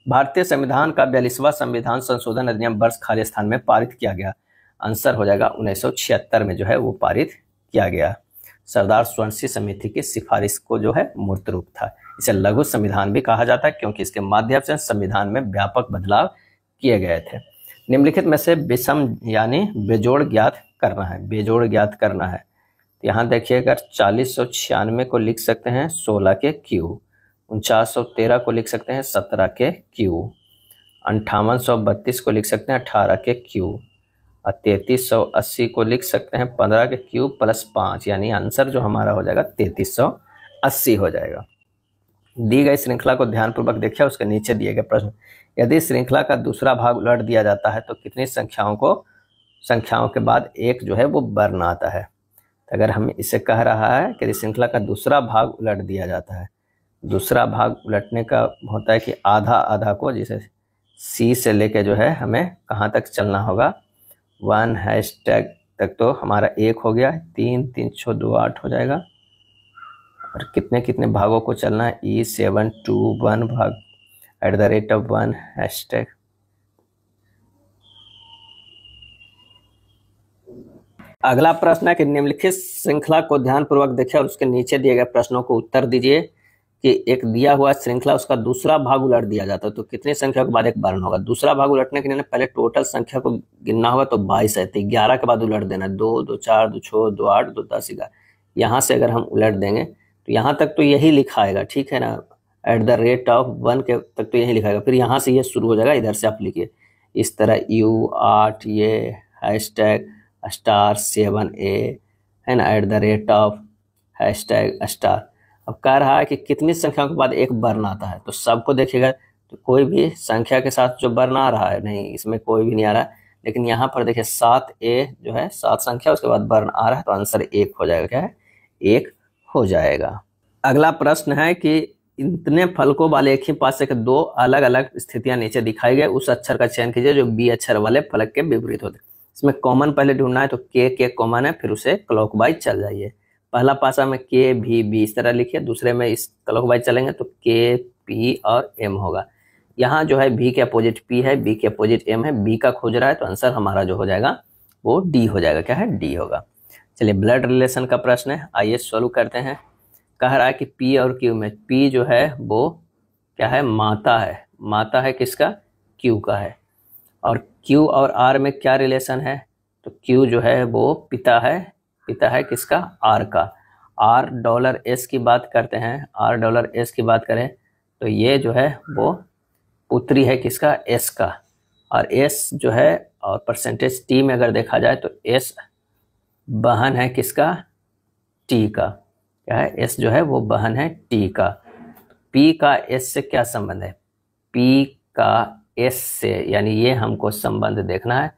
भारतीय संविधान का 42वां संविधान संशोधन अधिनियम वर्ष खाली स्थान में पारित किया गया। आंसर हो जाएगा 1976 में जो है वो पारित किया गया। सरदार स्वर्ण समिति की सिफारिश को जो है मूर्त रूप था। इसे लघु संविधान भी कहा जाता है क्योंकि इसके माध्यम से संविधान में व्यापक बदलाव किए गए थे। निम्नलिखित में से विषम यानी बेजोड़ ज्ञात करना है। बेजोड़ ज्ञात करना है तो यहाँ देखिए, अगर 4096 को लिख सकते हैं 16 के क्यू, 4913 को लिख सकते हैं 17 के क्यू, 5832 को लिख सकते हैं 18 के क्यू, और 3380 को लिख सकते हैं 15 के क्यू प्लस 5, यानी आंसर जो हमारा हो जाएगा 3380 हो जाएगा। दी गई श्रृंखला को ध्यानपूर्वक देखिए, उसके नीचे दिए गए प्रश्न। यदि श्रृंखला का दूसरा भाग उलट दिया जाता है तो कितनी संख्याओं के बाद एक जो है वो वर्ण आता है? अगर हम इसे कह रहा है कि श्रृंखला का दूसरा भाग उलट दिया जाता है, दूसरा भाग उलटने का होता है कि आधा आधा को, जैसे सी से लेके जो है हमें कहाँ तक चलना होगा, 1 हैशटैग तक तो हमारा 1 हो गया, 3 3 6 2 8 हो जाएगा। और कितने कितने भागों को चलना है? E721 भाग @1 हैशटैग। अगला प्रश्न है कि निम्नलिखित श्रृंखला को ध्यानपूर्वक देखें और उसके नीचे दिए गए प्रश्नों को उत्तर दीजिए कि एक दिया हुआ श्रृंखला उसका दूसरा भाग उलट दिया जाता है तो कितनी संख्या के बाद एक वर्ण होगा? दूसरा भाग उलटने के लिए पहले टोटल संख्या को गिनना होगा, तो 22 है, तो 11 के बाद उलट देना, 2 2 4 2 6 2 8 2 10 11। यहाँ से अगर हम उलट देंगे तो यहाँ तक तो यही लिखा आएगा, ठीक है ना, @1 के तक तो यही लिखाएगा। फिर यहाँ से ये शुरू हो जाएगा, इधर से आप लिखिए इस तरह U8 ये हैशटैग *7A है ना, @* अब कह रहा है कि कितनी संख्या के बाद एक वर्ण आता है, तो सबको देखिएगा तो कोई भी संख्या के साथ जो वर्ण आ रहा है, नहीं इसमें कोई भी नहीं आ रहा है, लेकिन यहाँ पर देखिए 7A जो है 7 संख्या उसके बाद वर्ण आ रहा है, तो आंसर 1 हो जाएगा। क्या है? 1 हो जाएगा। अगला प्रश्न है कि इतने फलकों वाले एक ही पासे के दो अलग अलग स्थितियां नीचे दिखाई गई, उस अक्षर का चयन कीजिए जो बी अक्षर वाले फलक के विपरीत होते। इसमें कॉमन पहले ढूंढना है, तो के कॉमन है, फिर उसे क्लॉकवाइज चल जाइए। पहला पासा में के भी बी इस तरह लिखिए, दूसरे में इस क्लॉकवाइज चलेंगे तो के पी और एम होगा। यहाँ जो है बी के अपोजिट पी है, बी के अपोजिट एम है, बी का खोज रहा है, तो आंसर हमारा जो हो जाएगा वो डी हो जाएगा। क्या है? डी होगा। चलिए ब्लड रिलेशन का प्रश्न है, आइए सोल्व करते हैं। कह रहा है कि पी और क्यू में पी जो है वो क्या है? माता है। माता है किसका? क्यू का है। और क्यू और आर में क्या रिलेशन है? तो क्यू जो है वो पिता है। पिता है किसका? आर का। आर डॉलर एस की बात करते हैं, आर डॉलर एस की बात करें तो ये जो है वो पुत्री है किसका? एस का। और एस जो है और परसेंटेज टी में अगर देखा जाए तो एस बहन है किसका? टी का। क्या है? एस जो है वो बहन है टी का। पी का एस से क्या संबंध है? पी का एस से, यानी ये हमको संबंध देखना है।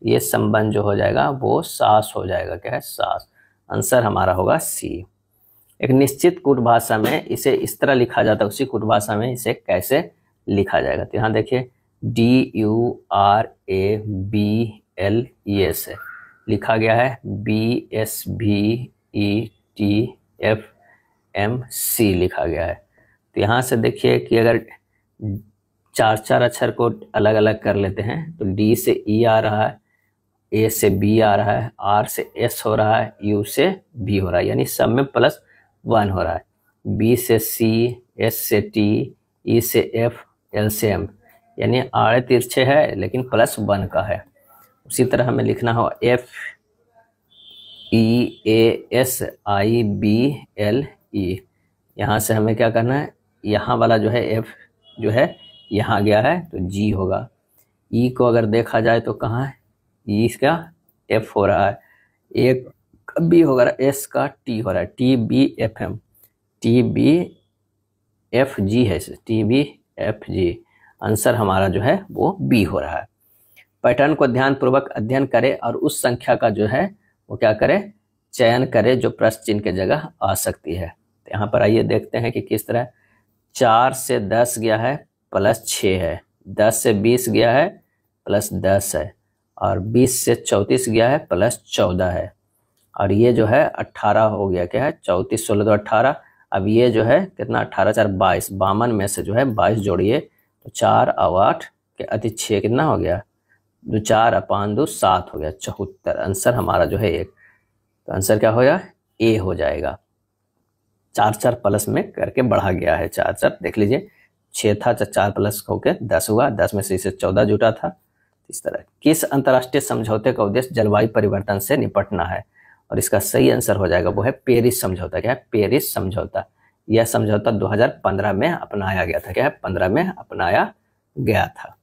ये संबंध जो हो जाएगा वो सास हो जाएगा। क्या है? सास। आंसर हमारा होगा सी। एक निश्चित कूट भाषा में इसे इस तरह लिखा जाता है, उसी कूट भाषा में इसे कैसे लिखा जाएगा? तो यहाँ देखिए DURABL से लिखा गया है BSBETFMC लिखा गया है। तो यहाँ से देखिए कि अगर चार चार अक्षर को अलग अलग कर लेते हैं तो डी से ई आ रहा है, ए से बी आ रहा है, आर से एस हो रहा है, यू से बी हो रहा है, यानी सब में +1 हो रहा है। बी से सी, एस से टी, ई से एफ, एल से एम, यानी आड़े तिरछे है लेकिन +1 का है। उसी तरह हमें लिखना हो FEASIBLE। यहाँ से हमें क्या करना है? यहाँ वाला जो है F जो है यहाँ गया है तो G होगा। E को अगर देखा जाए तो कहाँ है? E इसका F हो रहा है, एक B होगा, S का T हो रहा है, TBFM, TBFG है, TBFG। आंसर हमारा जो है वो B हो रहा है। पैटर्न को ध्यानपूर्वक अध्ययन करें और उस संख्या का जो है वो क्या करे? चयन करे जो प्रश्न चिन्ह के जगह आ सकती है। तो यहाँ पर आइए देखते हैं कि किस तरह। 4 से 10 गया है +6 है, 10 से 20 गया है +10 है, और 20 से 34 गया है +14 है, और ये जो है 18 हो गया। क्या है? 34 16 तो 18। अब ये जो है कितना? 18 4 22, 52 में से जो है 22 जोड़िए तो 4 और 8 के अति 6 कितना हो गया? 2 4 अपान 2 7 हो गया, 74। आंसर हमारा जो है 1। तो आंसर क्या होगा? ए हो जाएगा। 4 4 प्लस में करके बढ़ा गया है, 4 4 देख लीजिए, 6 था 4 प्लस होकर 10 हुआ, 10 में से इसे 14 जुटा था। इस तरह किस अंतर्राष्ट्रीय समझौते का उद्देश्य जलवायु परिवर्तन से निपटना है? और इसका सही आंसर हो जाएगा वो है पेरिस समझौता। क्या है? पेरिस समझौता। यह समझौता 2015 में अपनाया गया था। क्या है? 15 में अपनाया गया था।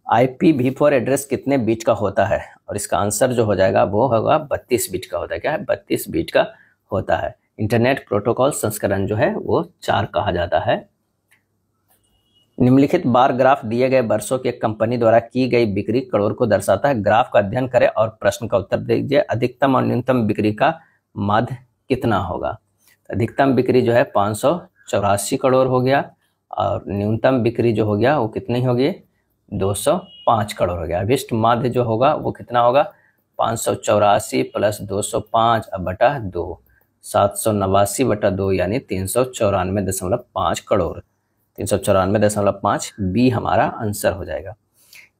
IPv4 एड्रेस कितने बीट का होता है? और इसका आंसर जो हो जाएगा वो होगा 32 बीट का होता है। क्या है? 32 बीट का होता है। इंटरनेट प्रोटोकॉल संस्करण जो है वो 4 कहा जाता है। निम्नलिखित बार ग्राफ दिए गए वर्षों की एक कंपनी द्वारा की गई बिक्री करोड़ को दर्शाता है। ग्राफ का अध्ययन करें और प्रश्न का उत्तर दीजिए। अधिकतम और न्यूनतम बिक्री का माध्य कितना होगा? अधिकतम बिक्री जो है 584 करोड़ हो गया, और न्यूनतम बिक्री जो हो गया वो कितनी होगी? 205 करोड़ हो गया। अभिष्ट माध्य जो होगा वो कितना होगा? 584 + 205 बटा 2, 789 बटा 2, यानी 394.5 करोड़। 394.5 बी हमारा आंसर हो जाएगा।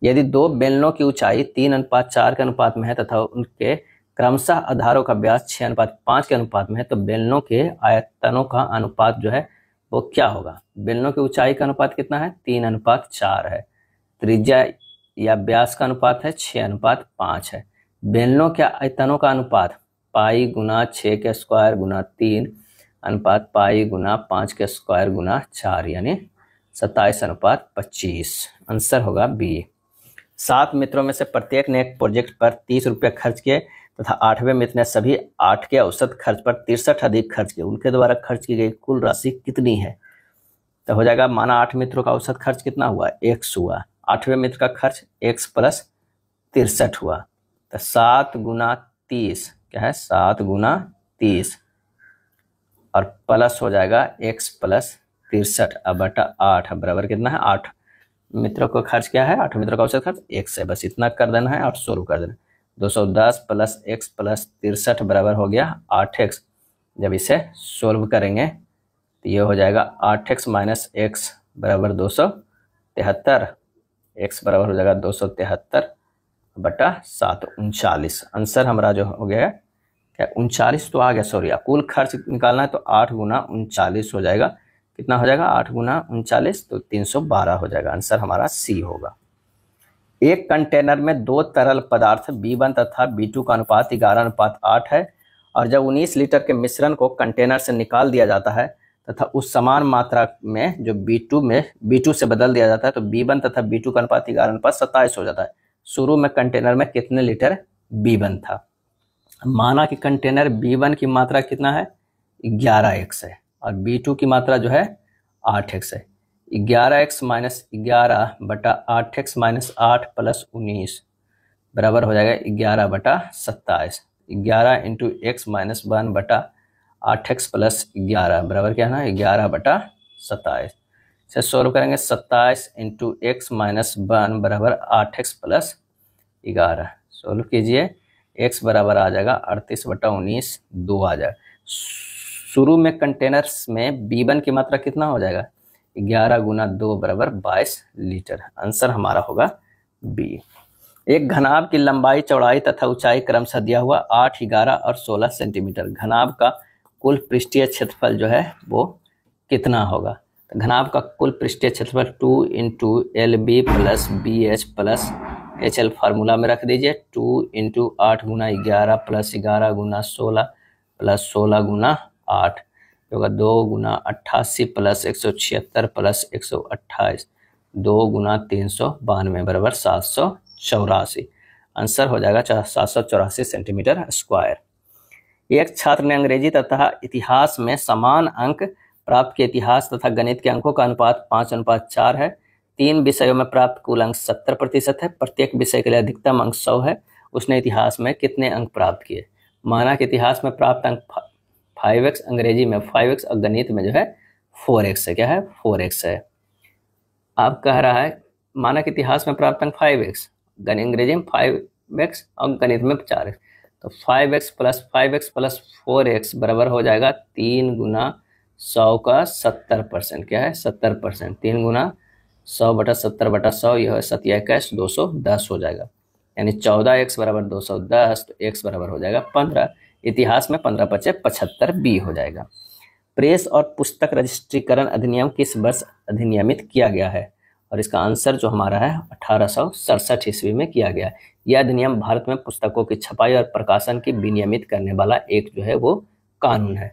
यदि दो बेलनों की ऊंचाई 3:4 के अनुपात में है तथा उनके क्रमशः आधारों का व्यास 6:5 के अनुपात में है तो बेलनों के आयतनों का अनुपात जो है वो क्या होगा? बेलनों की ऊंचाई का अनुपात कितना है? 3:4 है। त्रिज्या या व्यास का अनुपात है 6:5 है। बेलनों के आयतनों का अनुपात पाई गुना 6 के स्क्वायर गुना 3 अनुपात पाई गुना 5 के स्क्वायर गुना 4, यानी 27:25। आंसर होगा बी। 7 मित्रों में से प्रत्येक ने एक प्रोजेक्ट पर 30 रुपये खर्च किए तथा 8वें मित्र ने सभी 8 के औसत खर्च पर 63 अधिक खर्च किए। उनके द्वारा खर्च की गई कुल राशि कितनी है? तो हो जाएगा, माना 8 मित्रों का औसत खर्च कितना हुआ? x हुआ। 8वें मित्र का खर्च x + 63 हुआ, तो 7 गुना 30 क्या है? 7 गुना 30 और प्लस हो जाएगा x + 63 अब बटा 8 बराबर कितना है 8 मित्रों का खर्च क्या है 8 मित्रों का औसत खर्च x है, बस इतना कर देना है और सोल्व कर देना। 210 प्लस x प्लस 63 बराबर हो गया 8x। जब इसे सोल्व करेंगे तो ये हो जाएगा 8x माइनस x बराबर 273, x बराबर हो जाएगा 273 बटा 7 39। आंसर हमारा जो हो गया क्या 39 तो आ गया, सॉरी कुल खर्च निकालना है तो 8 गुना 39 हो जाएगा। कितना हो जाएगा 8 गुना 39 तो 312 हो जाएगा। आंसर हमारा सी होगा। एक कंटेनर में 2 तरल पदार्थ B1 तथा B2 का अनुपात 11:8 है और जब 19 लीटर के मिश्रण को कंटेनर से निकाल दिया जाता है तथा उस समान मात्रा में जो B2 से बदल दिया जाता है तो B1 तथा B2 का अनुपात 11:27 हो जाता है। शुरू में कंटेनर में कितने लीटर B1 था। माना कि कंटेनर B1 की मात्रा कितना है 11x है और B2 की मात्रा जो है 8x है। 11x माइनस 11 बटा 8x माइनस 8 प्लस 19 बराबर हो जाएगा 11 बटा 27। 11 इंटू एक्स माइनस 1 बटा 8x प्लस 11 बराबर क्या है ना 11 बटा 27। इसे सोल्व करेंगे 27 इंटू एक्स माइनस 1 बराबर 8x प्लस 11। सोल्व कीजिए x बराबर आ जाएगा 38 बटा 19 2 आ जाएगा। शुरू में कंटेनर्स में B1 की मात्रा कितना हो जाएगा 11 गुना 2 बराबर 22 लीटर। आंसर हमारा होगा B। एक घनाभ की लंबाई चौड़ाई तथा ऊंचाई क्रमशः दिया हुआ 8, 11 और 16 सेंटीमीटर। घनाभ का कुल पृष्ठीय क्षेत्रफल जो है वो कितना होगा। तो घनाभ का कुल पृष्ठीय क्षेत्रफल 2 into LB plus BH plus HL formula में रख दीजिए। 2 इंटू 8 गुना 11 प्लस 11 गुना 16 प्लस 16 गुना 8 होगा 2 गुना 88 प्लस 176 प्लस 128 2 गुना 392 बराबर 784। आंसर हो जाएगा 784 सेंटीमीटर स्क्वायर। एक छात्र ने अंग्रेजी तथा इतिहास में समान अंक प्राप्त किए। इतिहास तथा गणित के अंकों का अनुपात 5:4 है। 3 विषयों में प्राप्त कुल अंक 70% है। प्रत्येक विषय के लिए अधिकतम अंक 100 है। उसने इतिहास में कितने अंक प्राप्त किए। माना कि इतिहास में प्राप्त अंक 5x, अंग्रेजी में 5x और गणित में जो है 4x है। क्या है 4x है। अब कह रहा है माना कि इतिहास में प्राप्त अंक 5x, अंग्रेजी में 5x और गणित में 4x। तो 5x प्लस 4x बराबर हो जाएगा 3 गुना 100 का 70%। क्या है 70%। 3 गुना 100 बटा 70 बटा 100 यह है 7 210 हो जाएगा। यानी 14x बराबर 210 तो x बराबर हो जाएगा 15। इतिहास में 15 बचे 75 B हो जाएगा। प्रेस और पुस्तक रजिस्ट्रीकरण अधिनियम किस वर्ष अधिनियमित किया गया है। और इसका आंसर जो हमारा है 1867 ईस्वी में किया गया है। यह अधिनियम भारत में पुस्तकों की छपाई और प्रकाशन की विनियमित करने वाला एक जो है वो कानून है।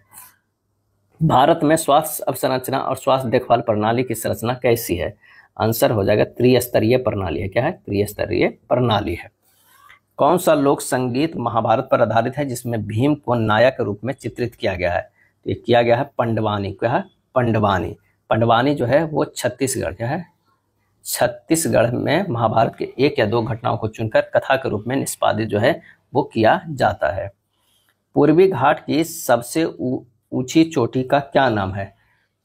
भारत में स्वास्थ्य अवसंरचना और स्वास्थ्य देखभाल प्रणाली की संरचना कैसी है। आंसर हो जाएगा त्रिस्तरीय प्रणाली है। क्या है त्रिस्तरीय प्रणाली है। कौन सा लोक संगीत महाभारत पर आधारित है जिसमें भीम को नायक के रूप में चित्रित किया गया है। तो ये किया गया है पंडवानी। क्या है पंडवानी। पंडवानी जो है वो छत्तीसगढ़ क्या है छत्तीसगढ़ में महाभारत के 1 या 2 घटनाओं को चुनकर कथा के रूप में निष्पादित जो है वो किया जाता है। पूर्वी घाट की सबसे ऊंची चोटी का क्या नाम है।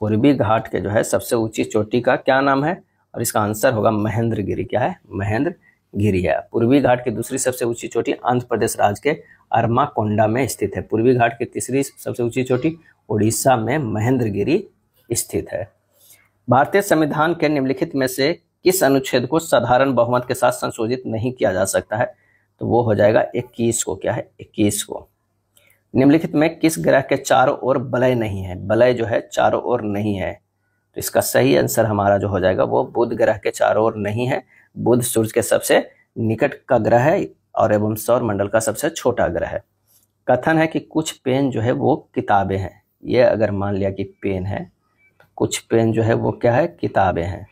पूर्वी घाट के जो है सबसे ऊंची चोटी का क्या नाम है। और इसका आंसर होगा महेंद्रगिरी। क्या है महेंद्रगिरी है। पूर्वी घाट की दूसरी सबसे ऊंची चोटी आंध्र प्रदेश राज्य के अरमाकोंडा में स्थित है। पूर्वी घाट की तीसरी सबसे ऊंची चोटी उड़ीसा में महेंद्रगिरी स्थित है। भारतीय संविधान के निम्नलिखित में से किस अनुच्छेद को साधारण बहुमत के साथ संशोधित नहीं किया जा सकता है। तो वो हो जाएगा 21 को। क्या है 21 को। निम्नलिखित में किस ग्रह के चारों ओर वलय नहीं है। वलय जो है चारों ओर नहीं है। तो इसका सही आंसर हमारा जो हो जाएगा वो बुध ग्रह के चारों ओर नहीं है। बुध सूर्य के सबसे निकट का ग्रह है और एवं सौर मंडल का सबसे छोटा ग्रह है। कथन है कि कुछ पेन जो है वो किताबें हैं। ये अगर मान लिया कि पेन है तो कुछ पेन जो है वो क्या है किताबें हैं।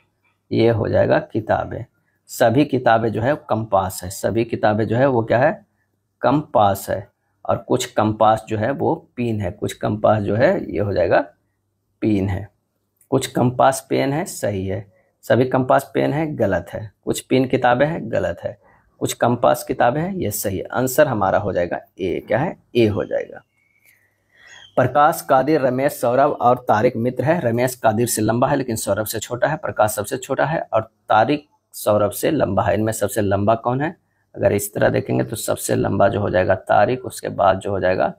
ये हो जाएगा किताबें। सभी किताबें जो है कंपास है। सभी किताबें जो है वो क्या है कंपास है। और कुछ कंपास जो है वो पिन है। कुछ कंपास जो है ये हो जाएगा पिन है। कुछ कंपास पेन है सही है। सभी कंपास पेन है गलत है। कुछ पिन किताबें हैं गलत है। कुछ कंपास किताबें हैं ये सही है। आंसर हमारा हो जाएगा ए। क्या है ए हो जाएगा। प्रकाश, कादिर, रमेश, सौरभ और तारिक मित्र है। रमेश कादिर से लंबा है लेकिन सौरभ से छोटा है। प्रकाश सबसे छोटा है और तारिक सौरभ से लंबा है। इनमें सबसे लंबा कौन है? अगर इस तरह देखेंगे तो सबसे लंबा जो हो जाएगा तारिक, उसके बाद जो हो जाएगा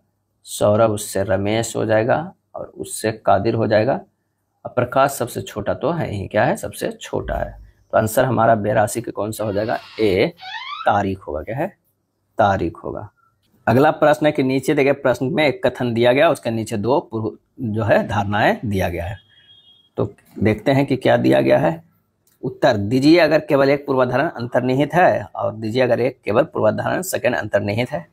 सौरभ, उससे रमेश हो जाएगा और उससे कादिर हो जाएगा। अब प्रकाश सबसे छोटा तो है ही, क्या है? सबसे छोटा है। तो आंसर हमारा 82 के कौन सा हो जाएगा? ए तारिक होगा। क्या है? तारिक होगा। अगला प्रश्न है कि नीचे दिए गए प्रश्न में एक कथन दिया गया, उसके नीचे दो जो है धारणाएं दिया गया है। तो देखते हैं कि क्या दिया गया है। उत्तर दीजिए अगर केवल एक पूर्वधारण अंतर्निहित है, और दीजिए अगर एक केवल पूर्वधारण सेकंड अंतर्निहित है।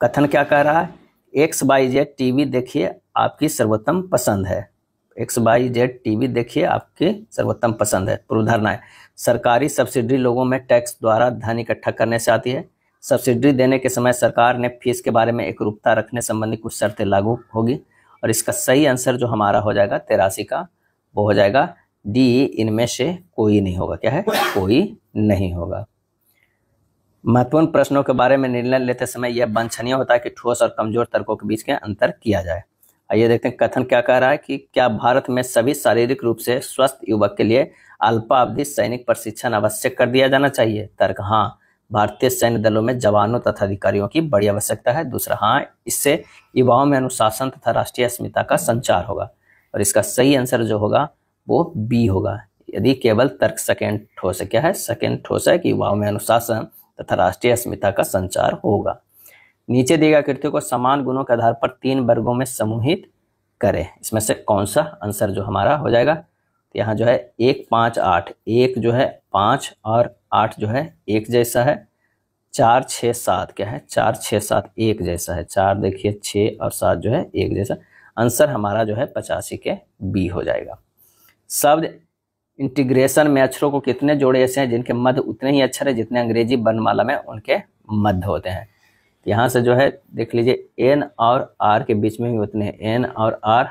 कथन क्या कह रहा है? XYZ टीवी देखिए आपकी सर्वोत्तम पसंद है। XYZ टीवी देखिए आपकी सर्वोत्तम पसंद है। पूर्वधारणा है सरकारी सब्सिडी लोगों में टैक्स द्वारा धन इकट्ठा करने से आती है। सब्सिडी देने के समय सरकार ने फीस के बारे में एकरूपता रखने संबंधी कुछ शर्तें लागू होगी। और इसका सही आंसर जो हमारा हो जाएगा 83 का, वो हो जाएगा डी, इनमें से कोई नहीं होगा। क्या है? कोई नहीं होगा। महत्वपूर्ण प्रश्नों के बारे में निर्णय लेते समय यह वांछनीय होता है कि ठोस और कमजोर तर्कों के बीच के अंतर किया जाए। आइए देखते हैं कथन क्या कह रहा है कि क्या भारत में सभी शारीरिक रूप से स्वस्थ युवक के लिए अल्पावधि सैनिक प्रशिक्षण आवश्यक कर दिया जाना चाहिए? तर्क हाँ, भारतीय सैन्य दलों में जवानों तथा अधिकारियों की बड़ी आवश्यकता है। दूसरा हाँ, इससे युवाओं में अनुशासन तथा राष्ट्रीय अस्मिता का संचार होगा। और इसका सही आंसर जो होगा वो बी होगा। यदि केवल तर्क सेकेंड ठोस है। क्या है? सेकेंड ठोस है कि युवाओं में अनुशासन तथा राष्ट्रीय अस्मिता का संचार होगा। नीचे दिए गए कृतियों को समान गुणों के आधार पर 3 वर्गों में समूहित करें। इसमें से कौन सा आंसर जो हमारा हो जाएगा? तो यहाँ जो है 1, 5, 8, 1 जो है 5 और 8 जो है एक जैसा है। 4, 6, 7 क्या है? 4, 6, 7 एक जैसा है। 4 देखिए 6 और 7 जो है एक जैसा। आंसर हमारा जो है 85 के बी हो जाएगा। शब्द इंटीग्रेशन में अक्षरों को कितने जोड़े ऐसे हैं जिनके मध्य उतने ही अक्षर है जितने अंग्रेजी वर्णमाला में उनके मध्य होते हैं? यहाँ से जो है देख लीजिए एन और आर के बीच में भी उतने हैं। एन और आर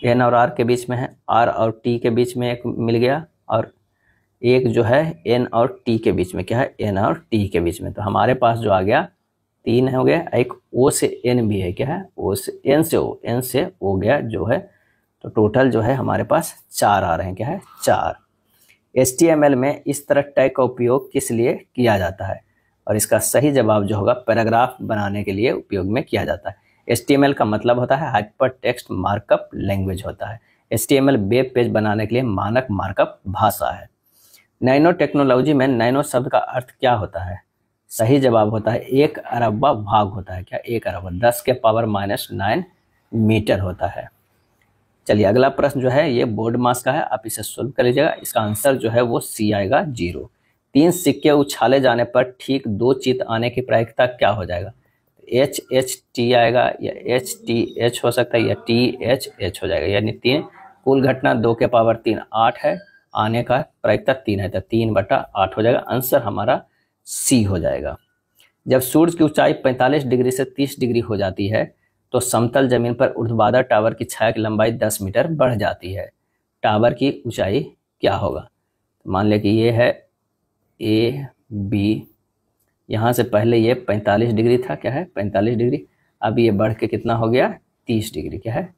एन और आर के बीच में है। आर और टी के बीच में एक मिल गया और एक जो है एन और टी के बीच में। क्या है? एन और टी के बीच में। तो हमारे पास जो आ गया 3 हो गया। एक ओ से एन भी है। क्या है? ओ से एन से ओ, एन से ओ गया जो है। तो टोटल जो है हमारे पास 4 आ रहे हैं। क्या है? 4। HTML में इस तरह टैग का उपयोग किस लिए किया जाता है? और इसका सही जवाब जो होगा पैराग्राफ बनाने के लिए उपयोग में किया जाता है। HTML का मतलब होता है हाइपर टेक्स्ट मार्कअप लैंग्वेज होता है। HTML वेब पेज बनाने के लिए मानक मार्कअप भाषा है। नैनो टेक्नोलॉजी में नैनो शब्द का अर्थ क्या होता है? सही जवाब होता है 1 अरबवा भाग होता है। क्या? 1 अरब 10 के पावर -9 मीटर होता है। चलिए अगला प्रश्न जो है ये बोर्ड मास का है, आप इसे सोल्व कर लीजिएगा। इसका आंसर जो है वो सी आएगा 0। 3 सिक्के उछाले जाने पर ठीक 2 चित आने की प्रायिकता क्या हो जाएगा? HHT आएगा या HTH हो सकता है या THH हो जाएगा। यानी 3 कुल घटना 2 के पावर 3 8 है, आने का प्रायिकता 3 है तो 3/8 हो जाएगा। आंसर हमारा सी हो जाएगा। जब सूर्य की ऊंचाई 45 डिग्री से 30 डिग्री हो जाती है तो समतल जमीन पर ऊर्ध्वाधर टावर की छाया की लंबाई 10 मीटर बढ़ जाती है। टावर की ऊंचाई क्या होगा? मान लें कि ये है ए बी, यहाँ से पहले ये 45 डिग्री था। क्या है? 45 डिग्री। अब ये बढ़ के कितना हो गया? 30 डिग्री। क्या है?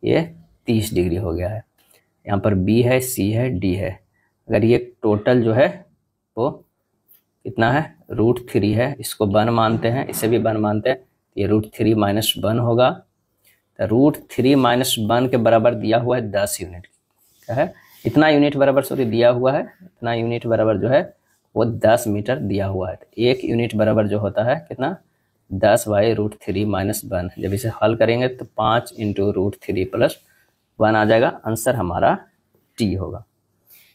ये 30 डिग्री हो गया है। यहाँ पर बी है, सी है, डी है। अगर ये टोटल जो है वो कितना है? √3 है। इसको 1 मानते हैं, इसे भी 1 मानते हैं। ये √3 - 1 होगा। तो √3 - 1 के बराबर दिया हुआ है 10 यूनिट। क्या है? इतना यूनिट बराबर सॉरी दिया हुआ है, इतना यूनिट बराबर जो है वो 10 मीटर दिया हुआ है। तो 1 यूनिट बराबर जो होता है कितना? 10/√3 - 1। जब इसे हल करेंगे तो 5 × √3 + 1 आ जाएगा। आंसर हमारा टी होगा।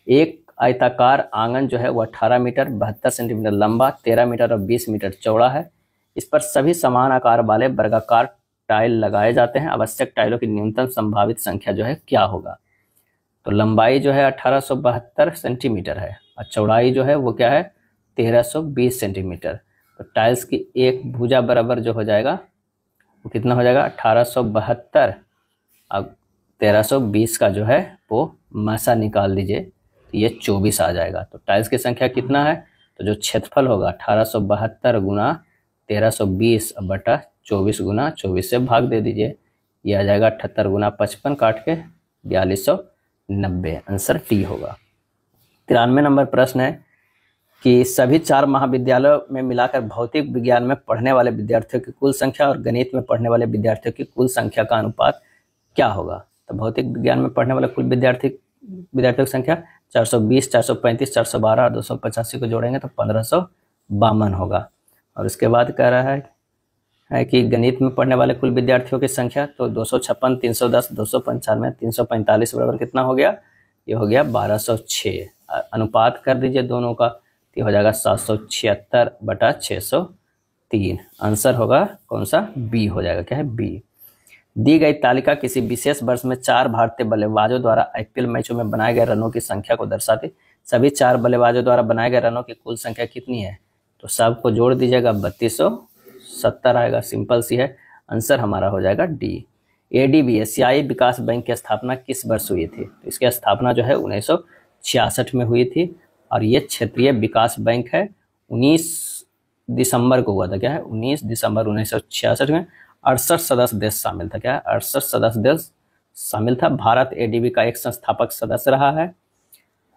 एक आयताकार आंगन जो है वो 18 मीटर 72 सेंटीमीटर लंबा, 13 मीटर और 20 मीटर चौड़ा है। इस पर सभी समान आकार वाले वर्गाकार टाइल लगाए जाते हैं। आवश्यक टाइलों की न्यूनतम संभावित संख्या जो है क्या होगा? तो लंबाई जो है 1872 सेंटीमीटर है और चौड़ाई जो है वो क्या है? 1320 सेंटीमीटर। तो टाइल्स की एक भुजा बराबर जो हो जाएगा वो कितना हो जाएगा? 1872। अब 1320 का जो है वो मासा निकाल दीजिए तो ये 24 आ जाएगा। तो टाइल्स की संख्या कितना है? तो जो क्षेत्रफल होगा 1872 × 1320 / 24 गुना 24 से भाग दे दीजिए, ये आ जाएगा 78 गुना 55 काट के 4290। आंसर टी होगा। 93 नंबर प्रश्न है कि सभी 4 महाविद्यालयों में मिलाकर भौतिक विज्ञान में पढ़ने वाले विद्यार्थियों की कुल संख्या और गणित में पढ़ने वाले विद्यार्थियों की कुल संख्या का अनुपात क्या होगा। तो भौतिक विज्ञान में पढ़ने वाले कुल विद्यार्थियों की संख्या 420, 435, 412 और 285 को जोड़ेंगे तो 1552 होगा। और उसके बाद कह रहा है कि गणित में पढ़ने वाले कुल विद्यार्थियों की संख्या तो 256, 310, 295, 345 बराबर कितना हो गया, ये हो गया 1206। अनुपात कर दीजिए दोनों का, ये हो जाएगा 776/603। आंसर होगा कौन सा, बी हो जाएगा। क्या है, बी। दी गई तालिका किसी विशेष वर्ष में 4 भारतीय बल्लेबाजों द्वारा आईपीएल मैचों में बनाए गए रनों की संख्या को दर्शाती। सभी 4 बल्लेबाजों द्वारा बनाए गए रनों की कुल संख्या कितनी है, तो सबको जोड़ दीजिएगा, 3270 आएगा। सिंपल सी है। आंसर हमारा हो जाएगा डी। एडीबी एशियाई विकास बैंक की स्थापना किस वर्ष हुई थी, तो इसकी स्थापना जो है 1966 में हुई थी और ये क्षेत्रीय विकास बैंक है। 19 दिसंबर को हुआ था। क्या है, 19 दिसंबर 1966 में 68 सदस्य देश शामिल था। क्या है, 68 सदस्य देश शामिल था। भारत एडीबी का एक संस्थापक सदस्य रहा है।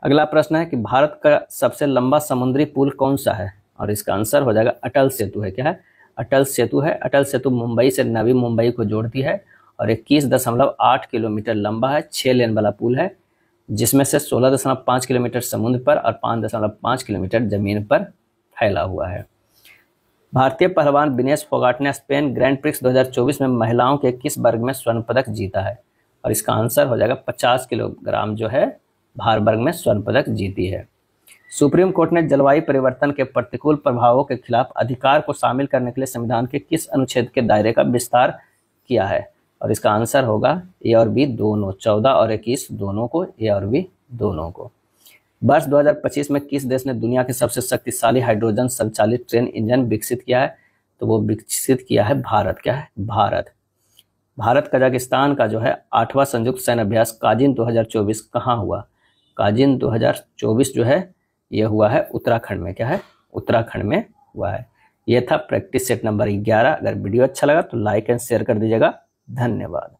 अगला प्रश्न है कि भारत का सबसे लंबा समुद्री पुल कौन सा है, और इसका आंसर हो जाएगा अटल सेतु है। क्या है, अटल सेतु है। अटल सेतु मुंबई से नवी मुंबई को जोड़ती है और 21.8 किलोमीटर लंबा है। 6 लेन वाला पुल है जिसमें से 16.5 किलोमीटर समुद्र पर और 5.5 किलोमीटर जमीन पर फैला हुआ है। भारतीय पहलवान विनेश फोगाट ने स्पेन ग्रैंड प्रिक्स 2024 में महिलाओं के किस वर्ग में स्वर्ण पदक जीता है, और इसका आंसर हो जाएगा 50 किलोग्राम जो है भार वर्ग में स्वर्ण पदक जीती है। सुप्रीम कोर्ट ने जलवायु परिवर्तन के प्रतिकूल प्रभावों के खिलाफ अधिकार को शामिल करने के लिए संविधान के किस अनुच्छेद के दायरे का विस्तार किया है, और इसका आंसर होगा ए और बी दोनों, 14 और 21 दोनों को, ए और बी दोनों को। वर्ष 2025 में किस देश ने दुनिया के सबसे शक्तिशाली हाइड्रोजन संचालित ट्रेन इंजन विकसित किया है, तो वो विकसित किया है भारत। क्या है, भारत। भारत कजाकिस्तान का जो है 8वां संयुक्त सैन्य अभ्यास काजिन 2024 कहाँ हुआ। काजिन 2024 जो है ये हुआ है उत्तराखंड में। क्या है, उत्तराखंड में हुआ है। ये था प्रैक्टिस सेट नंबर 11। अगर वीडियो अच्छा लगा तो लाइक एंड शेयर कर दीजिएगा। धन्यवाद।